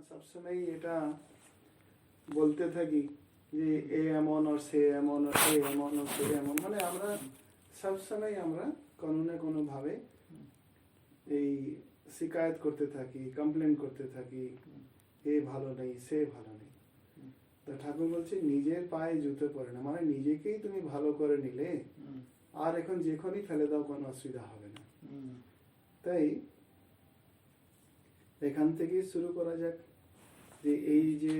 সবসময় এটা বলতে থাকি যে এ এমন আর সে এমন আর সে এমন আর সে এমন, মানে আমরা সবসময় আমরা কোনো না কোনো ভাবে এই শিকায়ত করতে থাকি, কমপ্লেন করতে থাকি, এ ভালো নেই সে ভালো নেই। তো ঠাকুর বলছে নিজের পায়ে জুতো পরে না, মানে নিজেকেই তুমি ভালো করে নিলে আর এখন যেখানেই ফেলে দাও কোনো অসুবিধা হবে না। তাই এখান থেকে শুরু করা যাক যে এই যে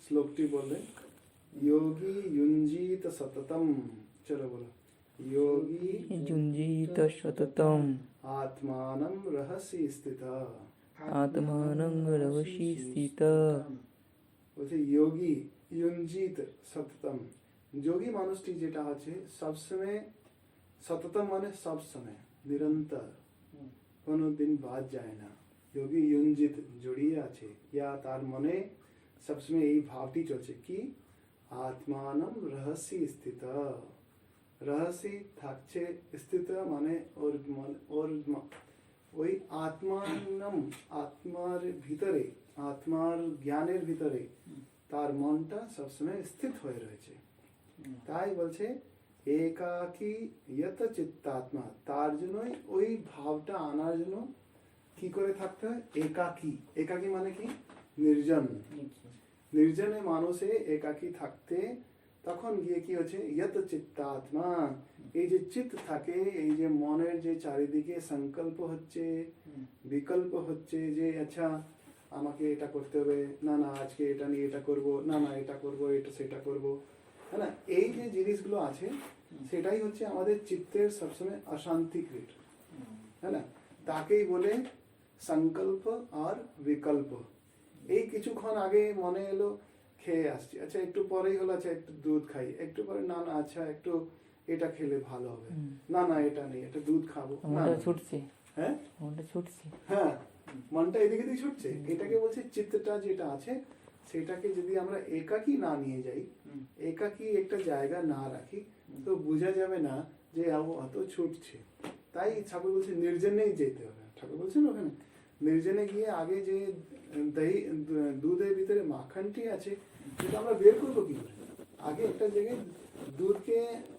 শ্লোকটি বলে যোগী युञ्जीत सततम, চলো বলো योगी युञ्जीत सततम आत्मानं रहसि स्थितः, आत्मानं रहसि स्थित। বলছে যোগী युञ्जीत सततम, যোগী মানুষটি যেটা আছে সবসময়, সততম মানে সবসময় নিরন্তর, কোনো দিন বাদ যায় না। যোগী युञ्जीत জড়িয়ে আছে, ইয়া তার মনে সবসময় এই ভাবটি চলছে কি আত্মানম রহস্যি স্থিত, রহস্যি থাকছে, স্থিত মানে ওর ওই আত্মানম, আত্মার ভিতরে, আত্মার জ্ঞানের ভিতরে তার মনটা সবসময় স্থিত হয়ে রয়েছে। তাই বলছে একাকী ইয়ত চিত্তাত্মা, তার জন্যই ওই ভাবটা আনার জন্য কি করে থাকতে হয় একাকী। একাকী মানে কি নির্জন, নির্জনে মানুষে একাকী থাকতে তখন গিয়ে কি হচ্ছে ইয়ত চিত্তাত্মা, এই যে চিত্ত থাকে, এই যে মনের যে চারিদিকে সংকল্প হচ্ছে, বিকল্প হচ্ছে যে আচ্ছা আমাকে এটা করতে হবে, না না আজকে এটা নিয়ে এটা করব, না না এটা করব, এটা সেটা করব, হ্যাঁ না, এই যে জিনিসগুলো আছে সেটাই হচ্ছে আমাদের চিত্তের সবসময় অশান্তি ক্রিয়েট, হ্যাঁ না, তাকেই বলে সংকল্প আর বিকল্প। এই কিছুক্ষণ আগে মনে এলো খেয়ে আসছি, আচ্ছা একটু পরেই হলো আচ্ছা একটু দুধ খাই, একটু পরে না না আচ্ছা একটু এটা খেলে ভালো হবে, না না এটা নেই এটা দুধ খাবো, মনটা ছুটছে, হ্যাঁ মনটা ছুটছে, হ্যাঁ মনটা এদিকে দিয়ে ছুটছে। এটাকে বলছে চিত্তটা যেটা আছে সেটাকে যদি আমরা একাকী না নিয়ে যাই, একাকী একটা জায়গা না রাখি, তো বোঝা যাবে না যে অত ছুটছে। তাই ঠাকুর বলছে নির্জনেই যেতে হবে। ঠাকুর বলছেন ওখানে নির্জনে গিয়ে আগে যে দহি দুধের ভিতরে মাখনটি আছে সেটা আমরা বের করবো কি করে, আগে একটা জায়গায় দুধকে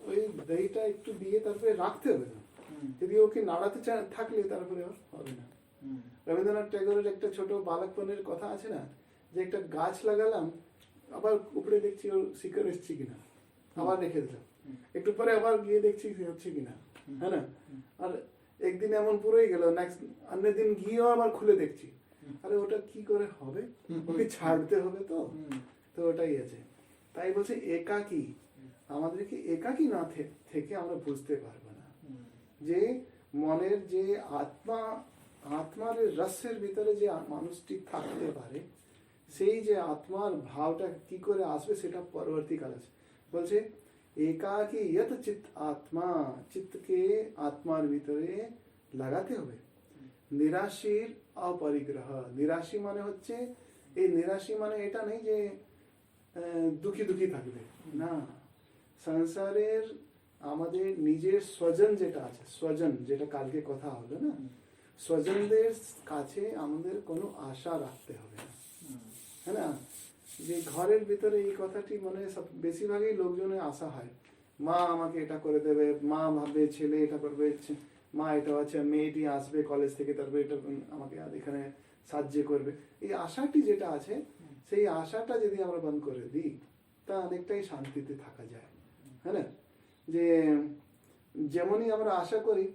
ওই দহিটা একটু দিয়ে তারপরে রাখতে হবে না, যদি ওকে নাড়াতে থাকলে তারপরে হবে না। রবীন্দ্রনাথ ট্যাগোরের একটা ছোট বালকপনের কথা আছে না, যে একটা গাছ লাগালাম আবার উপরে দেখছি ওর শিকড় এসছে কিনা, আবার রেখে দিলাম, একটু পরে আবার গিয়ে দেখছি হচ্ছে কিনা, হ্যাঁ না, আর একদিন এমন পুরোই গেল, নেক্সট অন্য দিন গিয়েও আবার খুলে দেখছি, আরে ওটা কি করে হবে, ওকে ছাড়তে হবে তো, তো ওটাই আছে। তাই বলছে একাকী, আমাদেরকে একাকী না থেকে আমরা বুঝতে পারবো না যে মনের যে আত্মা, আত্মার রসের ভিতরে যে মানুষটি থাকতে পারে, সেই যে আত্মার ভাবটা কি করে আসবে সেটা পরবর্তীকাল আছে। বলছে একাকী ইয়ত চিত্ত আত্মা, চিত্তকে আত্মার ভিতরে লাগাতে হবে। নিরাশীর অপরিগ্রহ, নিরাশী মানে হচ্ছে, এই নিরাশী মানে এটা নেই যে দুঃখী দুঃখী থাকবে না, সংসারের আমাদের নিজের স্বজন যেটা আছে, স্বজন যেটা কালকে কথা হলো না, স্বজনদের কাছে আমাদের কোনো আশা রাখতে হবে না, হ্যাঁ না, যে ঘরের ভিতরে এই কথাটি মানে সব বেশিরভাগই লোকজনের আশা হয়, মা আমাকে এটা করে দেবে, মা ভাববে ছেলে এটা করবে, মা এটা আছে মেয়েটি আসবে কলেজ থেকে তারপরে এটা আমাকে এখানে সাহায্য করবে, এই আশাটি যেটা আছে সেই আশাটা যদি আমরা বন্ধ করে দিই তা অনেকটাই শান্তিতে থাকা যায়, হ্যাঁ না, যে যেমনই আমরা আশা করি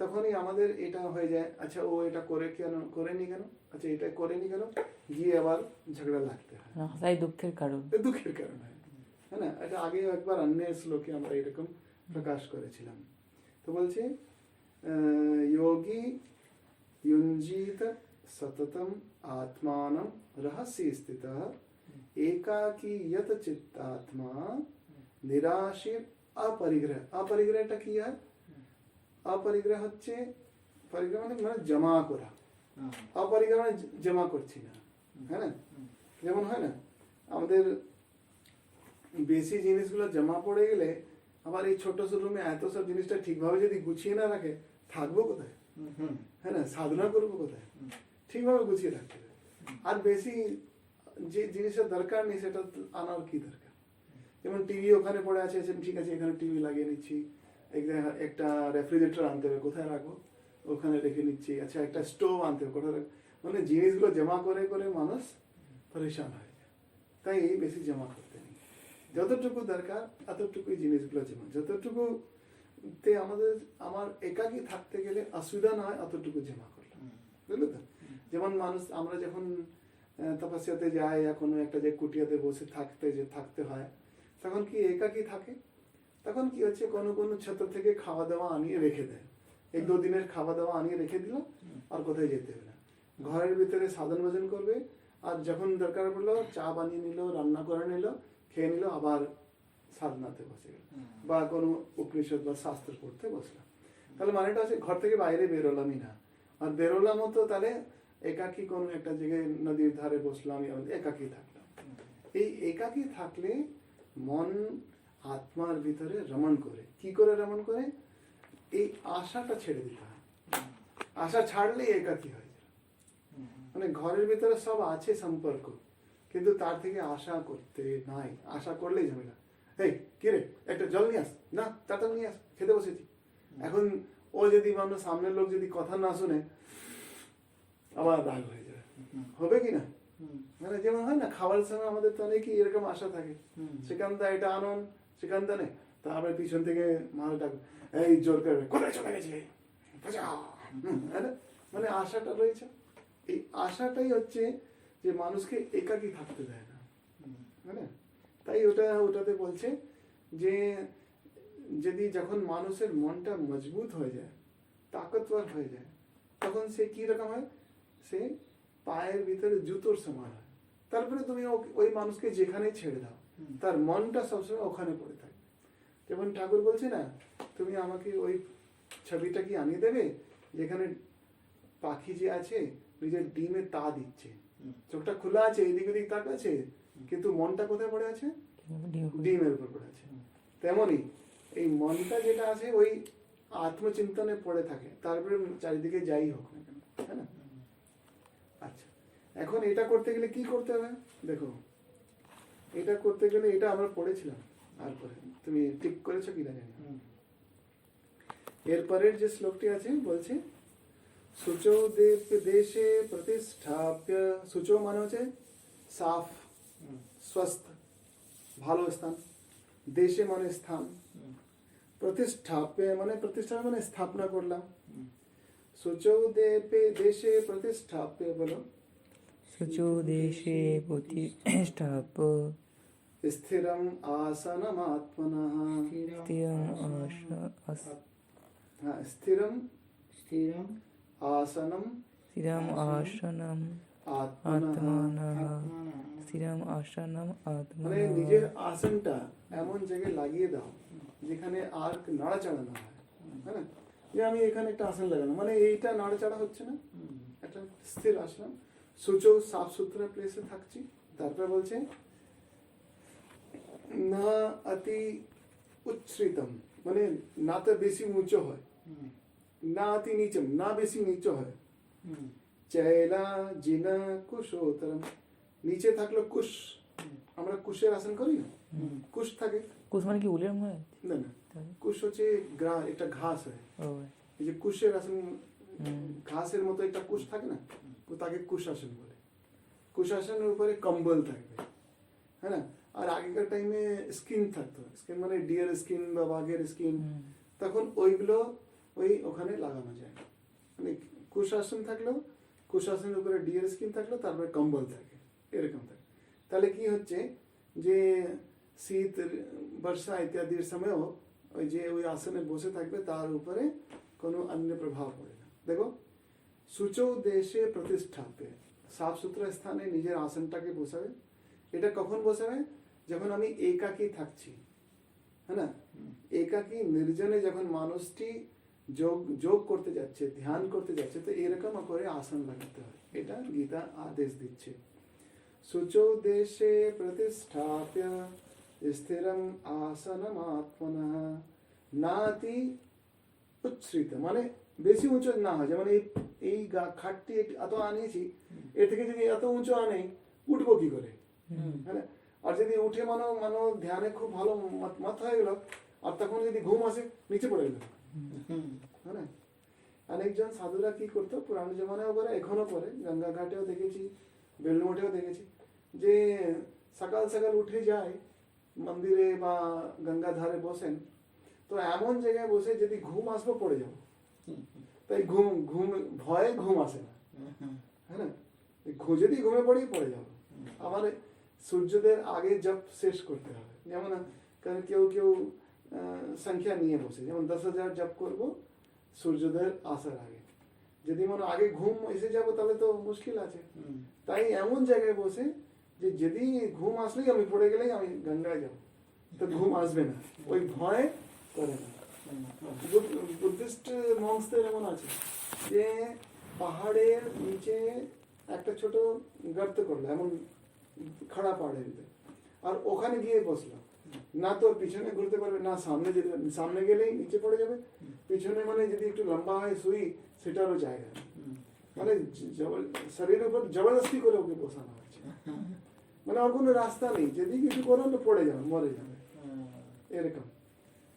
তখনই আমাদের এটা হয়ে যায়, আচ্ছা ও এটা করে কেন করেনি কেন, আচ্ছা এটা করেনি কেন, গিয়ে আবার ঝগড়া লাগতে হয়, তাই দুঃখের কারণ, দুঃখের কারণ হয়, হ্যাঁ না। এটা আগে একবার অন্য শ্লোকে আমরা এরকম প্রকাশ করেছিলাম। তো বলছে যোগী युञ्जीत सततम आत्मानं रहसि स्थितः, एकाकी यत चित्तात्मा निराशीर अपरिग्रह। अपरिग्रहটা কি হয়, অপরিগ্রহ হচ্ছে, পরিগ্রহ মানে জমা করা, অপরিগ্রহ মানে জমা করছি না, হ্যাঁ না, যেমন হয় না আমাদের বেশি জিনিসগুলো জমা পড়ে গেলে আবার এই ছোট ছোট রুমে এত সব জিনিসটা ঠিকভাবে যদি গুছিয়ে না রাখে থাকবো কোথায়, হ্যাঁ না, সাধনা করবো কোথায়, ঠিকভাবে গুছিয়ে রাখতে হবে। আর বেশি যে জিনিসের দরকার নেই সেটা আনার কি দরকার? যেমন টিভি ওখানে পড়ে আছে, ঠিক আছে এখানে টিভি লাগিয়ে নিচ্ছি, একটা রেফ্রিজারেটর আনতে হবে, কোথায় রাখবো? ওখানে রেখে নিচ্ছি। আচ্ছা একটা স্টোভ আনতে হবে, কোথায় রাখবো? মানে জিনিসগুলো জমা করে করে মানুষ পরেশান হয়ে যায়। তাই বেশি জমা করতে নেই, যতটুকু দরকার এতটুকুই জিনিসগুলো জমা, যতটুকু তে আমার একাকী থাকতে গেলে অসুবিধা না হয় অতটুকু জমা করলাম, বুঝলে তো? যেমন মানুষ আমরা যখন তপস্যাতে যাই या কোনো একটা যে কুটিয়াতে বসে থাকতে হয়, তখন কি একাকী থাকে? তখন কি হচ্ছে, কোনো কোনো ছাত্র থেকে খাওয়া দাওয়া আনিয়ে রেখে দেয়, 1-2 দিনের খাওয়া দাওয়া আনিয়ে রেখে দিল, আর কোথায় যেতে হবে না, ঘরের ভিতরে সাধন ভোজন করবে, আর যখন দরকার পড়লো চা বানিয়ে নিল, রান্না করে নিল, খেয়ে নিল, আবার সাধনাতে বসে গেল বা কোনো উপনিষদ বা শাস্ত্র পড়তে বসলাম। তাহলে মানেটা হচ্ছে ঘর থেকে বাইরে বেরোলামই না, আর বেরোলাম তো তাহলে একাকী কোনো একটা জায়গায় নদীর ধারে বসলাম, একাকী থাকলাম। এই একাকী থাকলে মন আত্মার ভিতরে রমণ করে। কি করে রমণ করে? এই আশাটা ছেড়ে দিতে হয়। আশা ছাড়লেই একাকী হয়ে যায়। মানে ঘরের ভিতরে সব আছে সম্পর্ক, কিন্তু তার থেকে আশা করতে নাই, আশা করলেই ঝামেলা। এই কিরে একটা জল নিয়ে আস, না তাড়াতাড়ি নিয়ে আস, খেতে বসেছি। এখন ও যদি মানুষ, সামনের লোক যদি কথা না শুনে, আবার রাগ হয়ে যাবে, হবে কি না? মানে যেমন হয় না, খাবার সময় আমাদের তো অনেকই এরকম আশা থাকে, সেখানটা এটা আনন্দ, সেখানটা নেই, তারপরে পিছন থেকে মাল ডাকবে, এই জোর করবে, কোথায় চলে গেছে, মানে আশাটা রয়েছে। এই আশাটাই হচ্ছে যে মানুষকে একাকী থাকতে দেয় না, মানে তাই ওটাতে বলছে যে যদি যখন মানুষের মনটা মজবুত হয়ে যায়, তাকতবর হয়ে যায়, তখন সে কি রকম হয়, সে পায়ের ভিতরে জুতোর সমান হয়। তারপরে তুমি ওই মানুষকে যেখানে ছেড়ে দাও, তার মনটা সবসময় ওখানে পড়ে থাকে। যেমন ঠাকুর বলছে না, তুমি আমাকে ওই ছবিটা কি আনিয়ে দেবে যেখানে পাখি যে আছে নিজের ডিমে তা দিচ্ছে, চোখটা খোলা আছে, এদিক ওদিক তাকাচ্ছে, কিন্তু মনটা কোথায় পড়ে আছে? ডিমের উপর পড়ে আছে। তেমনই এই মনটা যেটা আছে ওই আত্মচিন্তনে পড়ে থাকে, তারপরে চারিদিকে যাই হোক না কেন, হ্যাঁ না? আচ্ছা, এখন এটা করতে গেলে কি করতে হবে দেখো, এটা করতে গেলে এটা আমরা পড়েছিলাম, আর পরে তুমি ঠিক করেছো কি জানি না। এরপরের যে শ্লোকটি আছে বলছে, শুচো দেশে প্রতিষ্ঠাপ্য, শুচো মানে হচ্ছে সাফ, স্বস্থ, ভালো স্থান, দেশে মানে স্থান, প্রতিষ্ঠাপ্য মানে প্রতিষ্ঠা মানে স্থাপনা করলাম। শুচো দেশে প্রতিষ্ঠাপ্য বলো, শুচো দেশে প্রতিষ্ঠাপ্য, স্থিরম আসনম আত্মনঃ, স্থিরম আসনম আত্মনঃ, স্থিরম আসনম মানে আত্মনঃ। নিজের আসনটা এমন জায়গায় লাগিয়ে দাও যেখানে আর নাড়াচাড়া না হয়, হ্যাঁ, যে আমি এখানে একটা আসন লাগানো, মানে এইটা নাড়াচাড়া হচ্ছে না, একটা স্থির আসলাম, সুচো সাফ সুতরা প্লেসে থাকছি। তারপরে বলছে না অতি উচ্ছ্রিতম, মানে না তো বেশি উঁচু হয়, না অতি নিচম, না বেশি নিচু হয়, চৈলা জিনা কুশোত্তরম, নিচে থাকলো কুশ, আমরা কুশের আসন করি না, কুশ থাকে, কুশ মানে কি উলের মনে? না না, কুশ হচ্ছে একটা ঘাস হয়, ও এই যে কুশের আসন, ঘাসের মতো একটা কুশ থাকে না, তাকে কুশ আসন বলে। কুশ আসনের উপরে কম্বল থাকবে, হ্যাঁ না, আর আগেকার টাইমে স্কিন থাকতো, স্কিন মানে ডিয়ার স্কিন বা বাঘের স্কিন, তখন ওইগুলো ওখানে লাগানো যায়, মানে কুশাসন থাকলো, কুশাসনের উপরে ডিয়ার স্কিন থাকলো, তারপরে কম্বল থাকে, এরকম থাকে। তাহলে কি হচ্ছে যে শীত বর্ষা ইত্যাদির সময়ও ওই আসনে বসে থাকবে, তার উপরে কোনো অন্য প্রভাব পড়ে না। দেখো, শুচো দেশে প্রতিষ্ঠাপ্য, সাফ সুতরা স্থানে নিজের আসনটাকে বসাবে। এটা কখন বসাবে? যখন আমি একাকী থাকছি, হ্যাঁ না, একাকী নির্জনে যখন মানুষটি যোগ করতে যাচ্ছে, ধ্যান করতে যাচ্ছে, তো এরকম করে আসন লাগাতে হয়, এটা গীতা আদেশ দিচ্ছে। শুচো দেশে প্রতিষ্ঠাপ্য, স্থিরম আসনম আত্মনঃ, নাতি উচ্ছ্রিত, মানে বেশি উঁচু না হয়, যেমন এই খাটটি এত আনিয়েছি, এর থেকে যদি এত উঁচু আনে উঠবো কি করে, হ্যাঁ? আর যদি উঠে মানো ধ্যানে খুব ভালো মত হয়ে গেল, আর তখন যদি ঘুম আসে নিচে পড়ে গেল, হ্যাঁ? অনেকজন সাধুরা কি করতো পুরানো জমানায় করে, এখনো করে, গঙ্গা ঘাটেও দেখেছি, বেলমঠেও দেখেছি, যে সকাল সকাল উঠে যায় মন্দিরে বা গঙ্গা ধারে বসেন, তো এমন জায়গায় বসে যদি ঘুম আসবো পড়ে যাবো, তাই ঘুম ভয়ে ঘুম আসে না, হ্যাঁ না? যদি ঘুমে পড়ে যাবো। আমার সূর্যোদয়ের আগে জপ শেষ করতে হবে, যেমন কেউ সংখ্যা নিয়ে বসে, যেমন 10,000 জপ করবো সূর্যোদয়ের আসার আগে, যদি মনে আগে ঘুম এসে যাবো তাহলে তো মুশকিল আছে, তাই এমন জায়গায় বসে যে যদি ঘুম আসলেই আমি পড়ে গেলেই আমি গঙ্গায় যাবো, তো ঘুম আসবে না, ওই ভয় করে না। বুদ্ধিস্ট মঙ্কসদের এমন আছে যে পাহাড়ের নিচে একটা ছোট গর্ত করলো, এমন খাড়া পাহাড়ের ভিতরে, আর ওখানে গিয়ে বসলো, না তোর পিছনে ঘুরতে পারবে না সামনে যেতে পারবে, সামনে গেলেই নিচে পড়ে যাবে, পিছনে মানে যদি একটু লম্বা হয় শুই সেটারও জায়গা নেই, মানে শরীরের উপর জবরদস্তি করে ওকে বসানো হচ্ছে, মানে ওর কোনো রাস্তা নেই, যদি কিছু করে তো পড়ে যাবে, মরে যাবে, এরকম।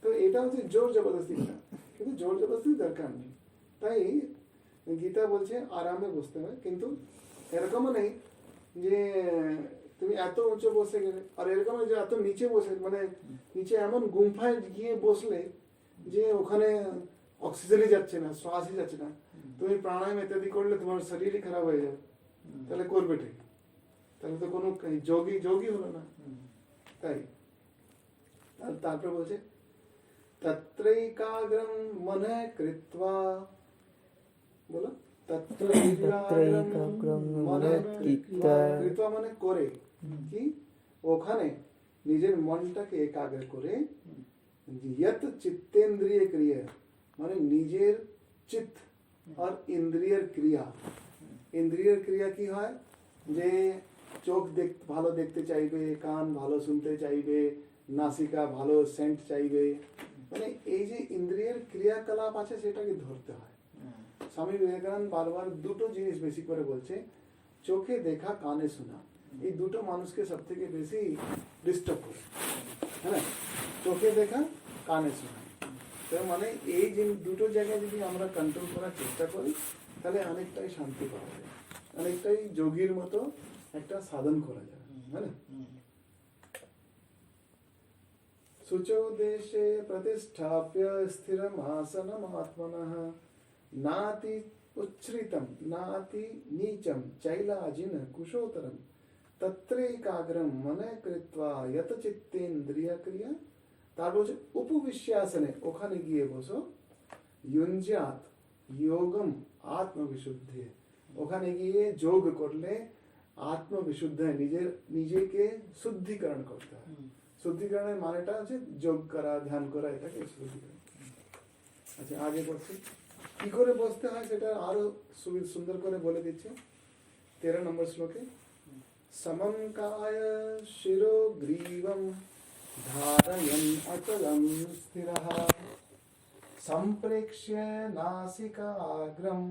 তো এটা হচ্ছে জোর জবরদস্তি করা, কিন্তু জোর জবরদস্তি দরকার নেই, তাই গীতা বলছে আরামে বসতে হয়, কিন্তু এরকমও নেই যে তুমি এত উঁচু বসে গেলে, আর এরকম যে এত নিচে বসে, মানে নিচে এমন গুম্ফায় গিয়ে বসলে যে ওখানে অক্সিজেনই যাচ্ছে না, শ্বাসই যাচ্ছে না, তুমি প্রাণায়াম ইত্যাদি করলে তোমার শরীরই খারাপ হয়ে যাবে, তাহলে করবে ঠিক, তাহলে তো কোনো যোগী হলো না। তাই তারপরে বলছে তত্রৈকাগ্রম মনে কৃত্বা, বলো তত্রৈকাগ্রম মনে কৃত্বা, কৃত্বা মানে করে, কি ওখানে নিজের মনটাকে একাগ্র করে, यत चित्तेंद्रिय क्रिया মানে নিজের চিত্ত আর ইন্দ্রিয়ের ক্রিয়া। ইন্দ্রিয়ের ক্রিয়া কি হয়, যে চোখ ভালো দেখতে চাইবে, কান ভালো শুনতে চাইবে, নাসিকা ভালো সেন্ট চাইবে, মানে এই যে ইন্দ্রিয়ের ক্রিয়াকলাপ আছে সেটাকে ধরতে হয়। স্বামী বিবেকানন্দ বারবার দুটো জিনিস বেশি করে বলছে, চোখে দেখা কানে শোনা, এই দুটো মানুষকে সব থেকে বেশি ডিস্টার্ব করে, হ্যাঁ, চোখে দেখা কানে শোনা। তার মানে এই যে দুটো জায়গায় যদি আমরা কন্ট্রোল করার চেষ্টা করি তাহলে অনেকটাই শান্তি পাওয়া যায়, অনেকটাই যোগীর মতো একটা সাধন করা যায়, হ্যাঁ না? শুচৌ দেশে প্রতিষ্ঠাপ্য স্থিরম আসনম আত্মনঃ নাতি উচ্ছ্রিতম নাতি নীচম চৈলাজিন কুশোতরম তত্রৈকাগ্রম মনে কৃত্বা যত চিত্তেন্দ্রিয় ক্রিয়া। তার বলছে উপবিশ্যাসনে, ওখানে গিয়ে বসো, युञ्ज्यात योगम आत्मविशुद्धि, ওখানে গিয়ে যোগ করলে আত্মবিশুদ্ধ, নিজেকে শুদ্ধিকরণ করতে হয়। শুদ্ধিকরণের মানেটা হচ্ছে যোগ করা, ধ্যান করা, এটাকে শুদ্ধিকরণ। আচ্ছা, আগে বলছি কি করে বসতে হয় সেটা আরো সুন্দর করে বলে দিচ্ছে 13 নম্বর শ্লোকে। সমম কায় শিরো গ্রীবম ধারয়ন অচলম স্থিরঃ সম্প্রেক্ষ্য নাসিকাগ্রম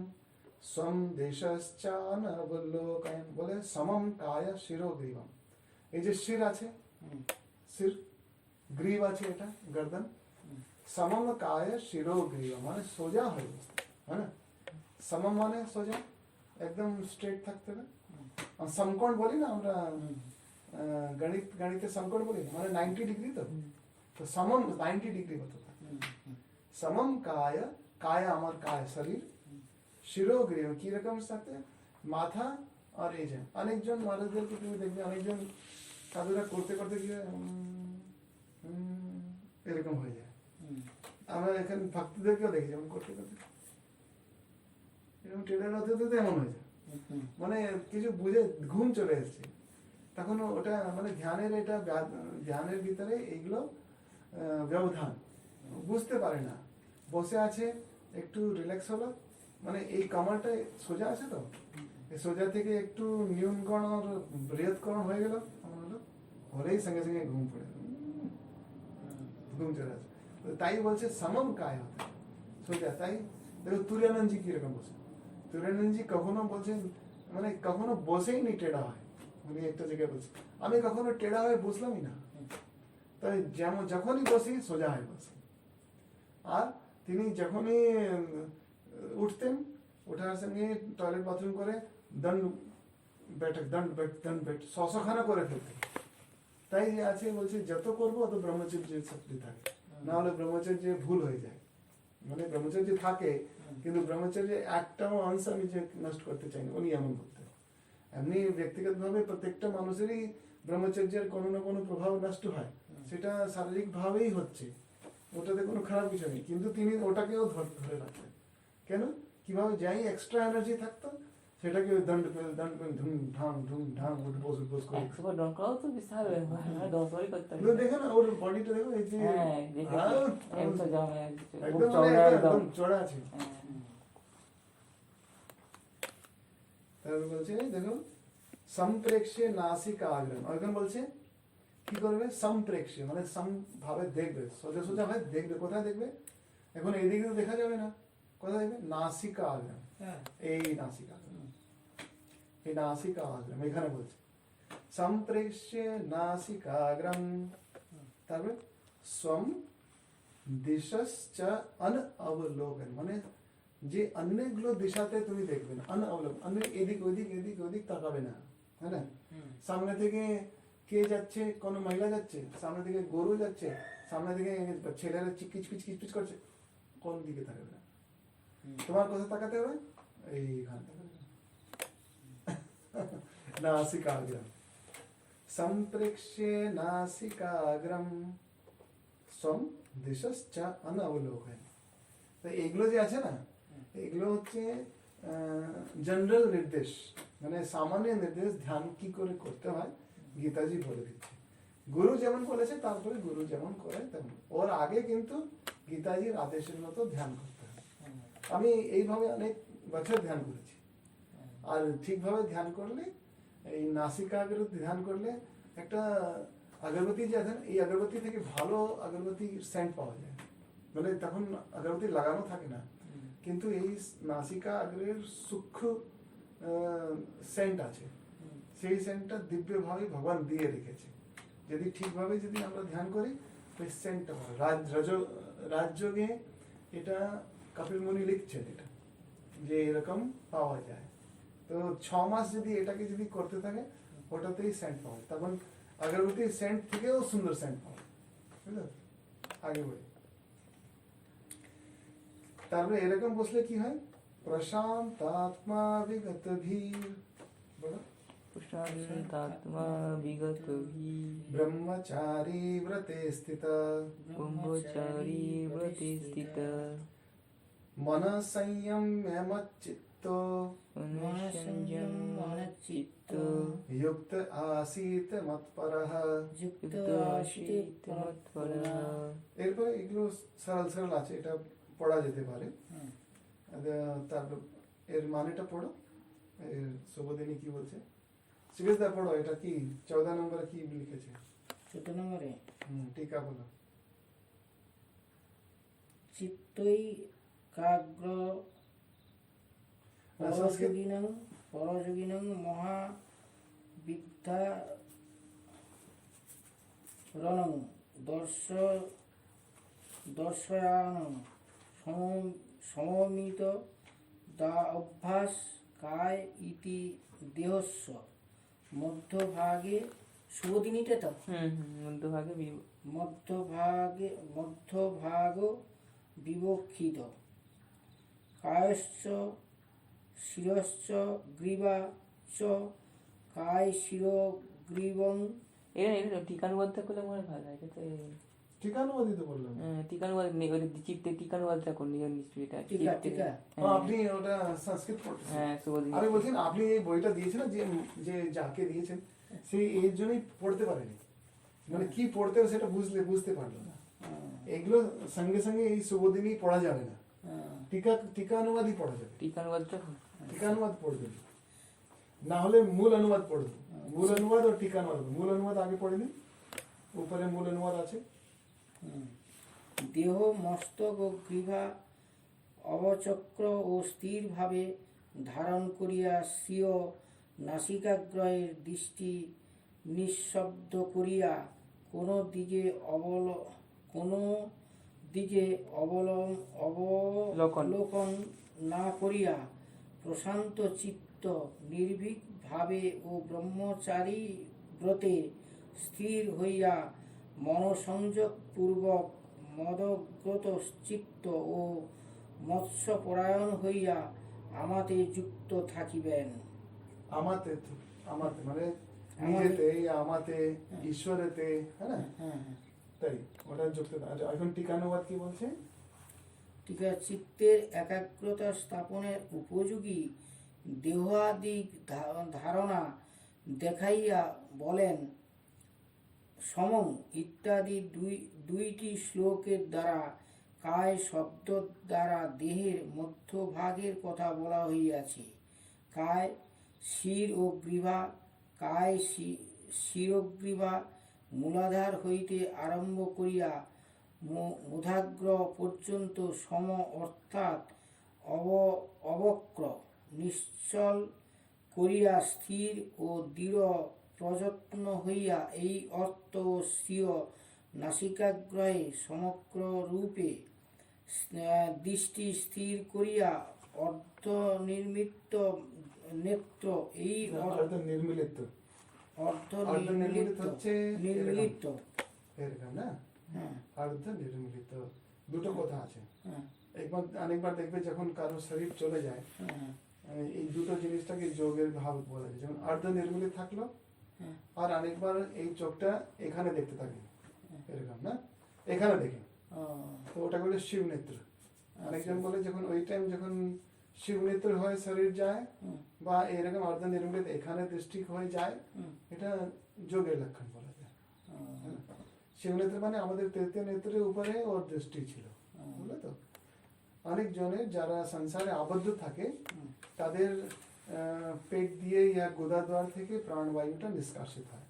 स्वम देशश्चानवलोकयन्। বলে সমম কায় শিরো গ্রীবম, এই যে শির আছে, শির, গ্রীব আছে, এটা गर्दन, সমম কায় শিরো গ্রীবম মানে সোজা হয়ে বসতে, হ্যাঁ না? সমম মানে সোজা, একদম স্ট্রেট থাকতে হবে। আর সমকোণ বলি না আমরা, গণিতে সমকোণ বলি না, মানে 90 ডিগ্রি, তো সমম 90 ডিগ্রি হতে থাকে। সমম কায়, কায় আমার কায় শরীর, শিরোগ্রীব কি রকম সাথে মাথা আর এই যে অনেকজন মানুষদেরকে তুমি দেখবে, অনেকজন সাধুরা করতে করতে গিয়ে এরকম হয়ে যায়। আমরা এখানে ভক্তদেরকেও দেখি যেমন করতে করতে এরকম ট্রেনের হতে হতে এমন হয়ে যায়, মানে কিছু বুঝে ঘুম চলে এসছে, তখন ওটা মানে ধ্যানের, এটা ধ্যানের ভিতরে এইগুলো ব্যবধান বুঝতে পারে না। বসে আছে, একটু রিল্যাক্স হলো, মানে এই কামারটা সোজা আছে, তো এই সোজা থেকে একটু নিয়মকরণ আর বৃহৎকরণ হয়ে গেল, হলেই সঙ্গে সঙ্গে ঘুম পড়ে ঘুম চলে আসে। তাই বলছে সমম কায় হতে সোজা, তাই দেখো তুরানন্দজি কিরকম বলছেন, তুরানন্দজি কখনো বলছেন মানে কখনো বসেই নি টেढ़ा হয়, উনি একটা জায়গায় বলছেন আমি কখনো টেढ़ा হয়ে বসলামই না, তাই যেমন যখনই বসি সোজা হয়ে বসি। আর তিনি যখনই উঠতেন, ওঠার সঙ্গে টয়লেট বাথরুম করে দণ্ড बैठक दंड बैठ 100 খানা করে ফেলতেন। তাই যে আছে বলছে যত করবো অত ব্রহ্মচর্যের শক্তি থাকে, না হলে ব্রহ্মচর্যে ভুল হয়ে যায়, মানে ব্রহ্মচর্য থাকে কিন্তু ব্রহ্মচর্যে একটাও অংশ আমি যে নষ্ট করতে চাই না, উনি এমন বলতেন। এমনি ব্যক্তিগতভাবে প্রত্যেকটা মানুষেরই ব্রহ্মচর্যের কোনো না কোনো প্রভাব নষ্ট হয়, সেটা শারীরিক ভাবেই হচ্ছে, ওটাতে কোনো খারাপ কিছু নেই, কিন্তু তিনি ওটাকেও ধরে রাখতেন। কেন? কিভাবে যাই এক্সট্রা এনার্জি থাকতো সেটাকে দণ্ড ধুম ধাম উঠবোস করে 100 বার ডন করাও তো বিশাল ব্যাপার, 10 বারই করতে হবে। দেখো না ওর বডিটা দেখো, এই যে হ্যাঁ, দেখেছি। একশো জামে খুব একদম চওড়া একদম। একদম চড়া আছে। হ্যাঁ। তারপর বলছে দেখো সম্প্রেক্ষ্যে নাসিকা আগ্রম, এখন বলছে কি করবে, সম্প্রেক্ষ্যে মানে সম ভাবে দেখবে, সোজা সোজা ভাবে দেখবে। কোথায় দেখবে? এখন এইদিকে তো দেখা যাবে না, কোথায় দেখবে? নাসিকা আগ্রম, এই নাসিকা আগ্রম, এই নাসিকা আগ্রম এখানে বলছে সম্প্রেক্ষ্যে নাসিকাগ্রম, তারপরে स्वम দিশশ্চ অনবলোকন, মানে যে অন্যগুলো দিশাতে তুমি দেখবে না, অনবলোকন, অন্য এদিক ওদিক এদিক ওদিক তাকাবে না, হ্যাঁ না? সামনে থেকে কে যাচ্ছে, কোন মহিলা যাচ্ছে, সামনে থেকে গরু যাচ্ছে, সামনে থেকে ছেলেরা চিকিচ পিচ কিচপিচ করছে, কোন দিকে তাকাবে না? তোমার কোথায় তাকাতে হবে? এইখানে তাকাবে। नासिकाग्रम संप्रेक्ष्य नासिकाग्रम स्वम दिशश्च अनवलोकन। তো এগুলো যে আছে না, এগুলো হচ্ছে জেনারেল নির্দেশ, মানে সামান্য নির্দেশ, ধ্যান কি করে করতে হয় গীতাজি বলে দিচ্ছে। গুরু যেমন বলেছে তারপরে গুরু যেমন করে তেমন, ওর আগে কিন্তু গীতাজির আদেশের মতো ধ্যান করতে হয়। আমি এইভাবে অনেক বছর ধ্যান করেছি, আর ঠিকভাবে ধ্যান করলে, এই নাসিকাগ্র ধ্যান করলে একটা আগরবাতি যে আছে, এই আগরবাতি থেকে ভালো আগরবাতি সেন্ট পাওয়া যায়, মানে তখন আগরবাতি লাগানো থাকে না, কিন্তু এই নাসিকা আগরের সূক্ষ্ম সেন্ট আছে, সেই সেন্টটা দিব্যভাবে ভগবান দিয়ে রেখেছে। যদি ঠিকভাবে যদি আমরা ধ্যান করি ওই সেন্টটা পাবো। রাজযোগে এটা কপিল মুনি লিখছেন এটা, যে এরকম পাওয়া যায়। তো 6 মাস যদি এটাকে যদি করতে থাকে ওটাতেই সেন্ট পাওয়া যায়, তখন আগরবাতির সেন্ট থেকেও সুন্দর সেন্ট পাওয়া, বুঝলো? আগে বলি, তারপরে এরকম বসলে কি হয়? প্রশান্ত আত্মা বিগত ধীর, বলো প্রশান্তাত্মা বিগত ভি ব্রহ্মচারী ব্রতে স্থিত ব্রহ্মচারী ব্রতে স্থিত মন সংযম্য মচ্চিত্ত অনুসঞ্জম মনচিত্ত युक्त आसीत मत्परः। যুক্ত আশিত মৎপরঃ। এরপরে এগুলো সরল সরল আছে, এটা পড়া যেতে পারে। তারপর এর মানেটা পড়ো, এর শুভদিনী কি বলছে, সুবেশদা পড়ো, এটা কি 14 নম্বরে কি লিখেছে? 14 নম্বরে টিকা বলো। চিত্তই কাগ্র পরযোগিনং মহা বিদ্যা রণং দর্শয়ানং সমমিত দা অভ্যাস কায় ইতি দেহস্য মধ্যভাগে শুভদিনীটা তো মধ্যভাগ বিবক্ষিত কায়শ্চ শিরশ্চ গ্রীবা চ কায় শিরগ্রীবং। এটা টিকানুবাদটা করলে মনে ভালো হয়, এটা টিকানুবাদিত বললাম। টিকানুবাদ নেই, ওই চিত্তে টিকানুবাদটা কোন নিয়ম নিশ্চয়ই এটা টিকা আপনি ওটা সংস্কৃত পড়ছেন। হ্যাঁ, শুভদিনী। আমি বলছি না, আপনি এই বইটা দিয়েছেন যে যে যাকে দিয়েছেন সেই এর জন্যই পড়তে পারেনি, মানে কি পড়তে হবে সেটা বুঝতে পারলো না। এগুলো সঙ্গে সঙ্গে এই শুভদিনী পড়া যাবে না, টিকানুবাদই পড়া যাবে। টিকানুবাদটা টিকানুবাদ পড়বে, না হলে মূল অনুবাদ পড়বে। মূল অনুবাদ আর টিকানুবাদ, মূল অনুবাদ আগে পড়ে নিন, উপরে মূল অনুবাদ আছে। দেহ মস্তক ও গ্রীবা অবচক্র ও স্থিরভাবে ধারণ করিয়া স্বীয় নাসিকাগ্রহের দৃষ্টি নিঃশব্দ করিয়া কোনো দিকে অবলোকন না করিয়া প্রশান্ত চিত্ত নির্ভীক ভাবে ও ব্রহ্মচারী ব্রতে স্থির হইয়া মনসংযোগ পূর্বক মদগ্রত চিত্ত ও মৎস্যপরায়ণ হইয়া আমাতে যুক্ত থাকিবেন। আমাতে মানে নিজেতে, আমাতে, ঈশ্বরেতে, হ্যাঁ না? হ্যাঁ, তাই ওটা যুক্ত। এখন টিকানুবাদ কি বলছে? টিকা চিত্তের একাগ্রতা স্থাপনের উপযোগী দেহাদিক ধারণা দেখাইয়া বলেন, সমং ইত্যাদি দুইটি শ্লোকের দ্বারা কায় শব্দ দ্বারা দেহের মধ্যভাগের কথা বলা হইয়াছে। কায় শির ও গ্রীবা, কায় শিরোগ্রীবা মূলাধার হইতে আরম্ভ করিয়া মূধাগ্র পর্যন্ত সম অর্থাৎ অবক্র নিশ্চল করিয়া স্থির ও দৃঢ় প্রযত্ন হইয়া এই অর্থ স্বীয় নাসিকাগ্রহে সমগ্র রূপে দৃষ্টি স্থির করিয়া অর্ধনির্মিত নেত্র এই নির্মিলিত হচ্ছে নির্মিলিত এরকম না? হ্যাঁ, অর্ধ নির্মিলিত দুটো কথা আছে। হ্যাঁ, অনেকবার দেখবে যখন কারো শরীর চলে যায়, হ্যাঁ, এই দুটো জিনিসটাকে যোগের ভাব বলা যায়। যেমন অর্ধ নির্মিলিত থাকলো, হ্যাঁ, আর অনেকবার এই চোখটা এখানে দেখতে থাকে, এরকম না, এখানে দেখে, তো ওটা বলে শিব নেত্র। অনেকজন বলে যখন ওই টাইম যখন শিব নেত্র হয়ে শরীর যায় বা এরকম অর্ধ নির্মিলিত এখানে দৃষ্টি হয়ে যায়, এটা যোগের লক্ষণ বলা যায়। শিব নেত্র মানে আমাদের তৃতীয় নেত্রের উপরে ওর দৃষ্টি ছিল, বুঝলে তো? অনেক জনের যারা সংসারে আবদ্ধ থাকে তাদের পেট দিয়ে ইয়া গোদাদ্বার থেকে প্রাণবায়ুটা নিষ্কাশিত হয়।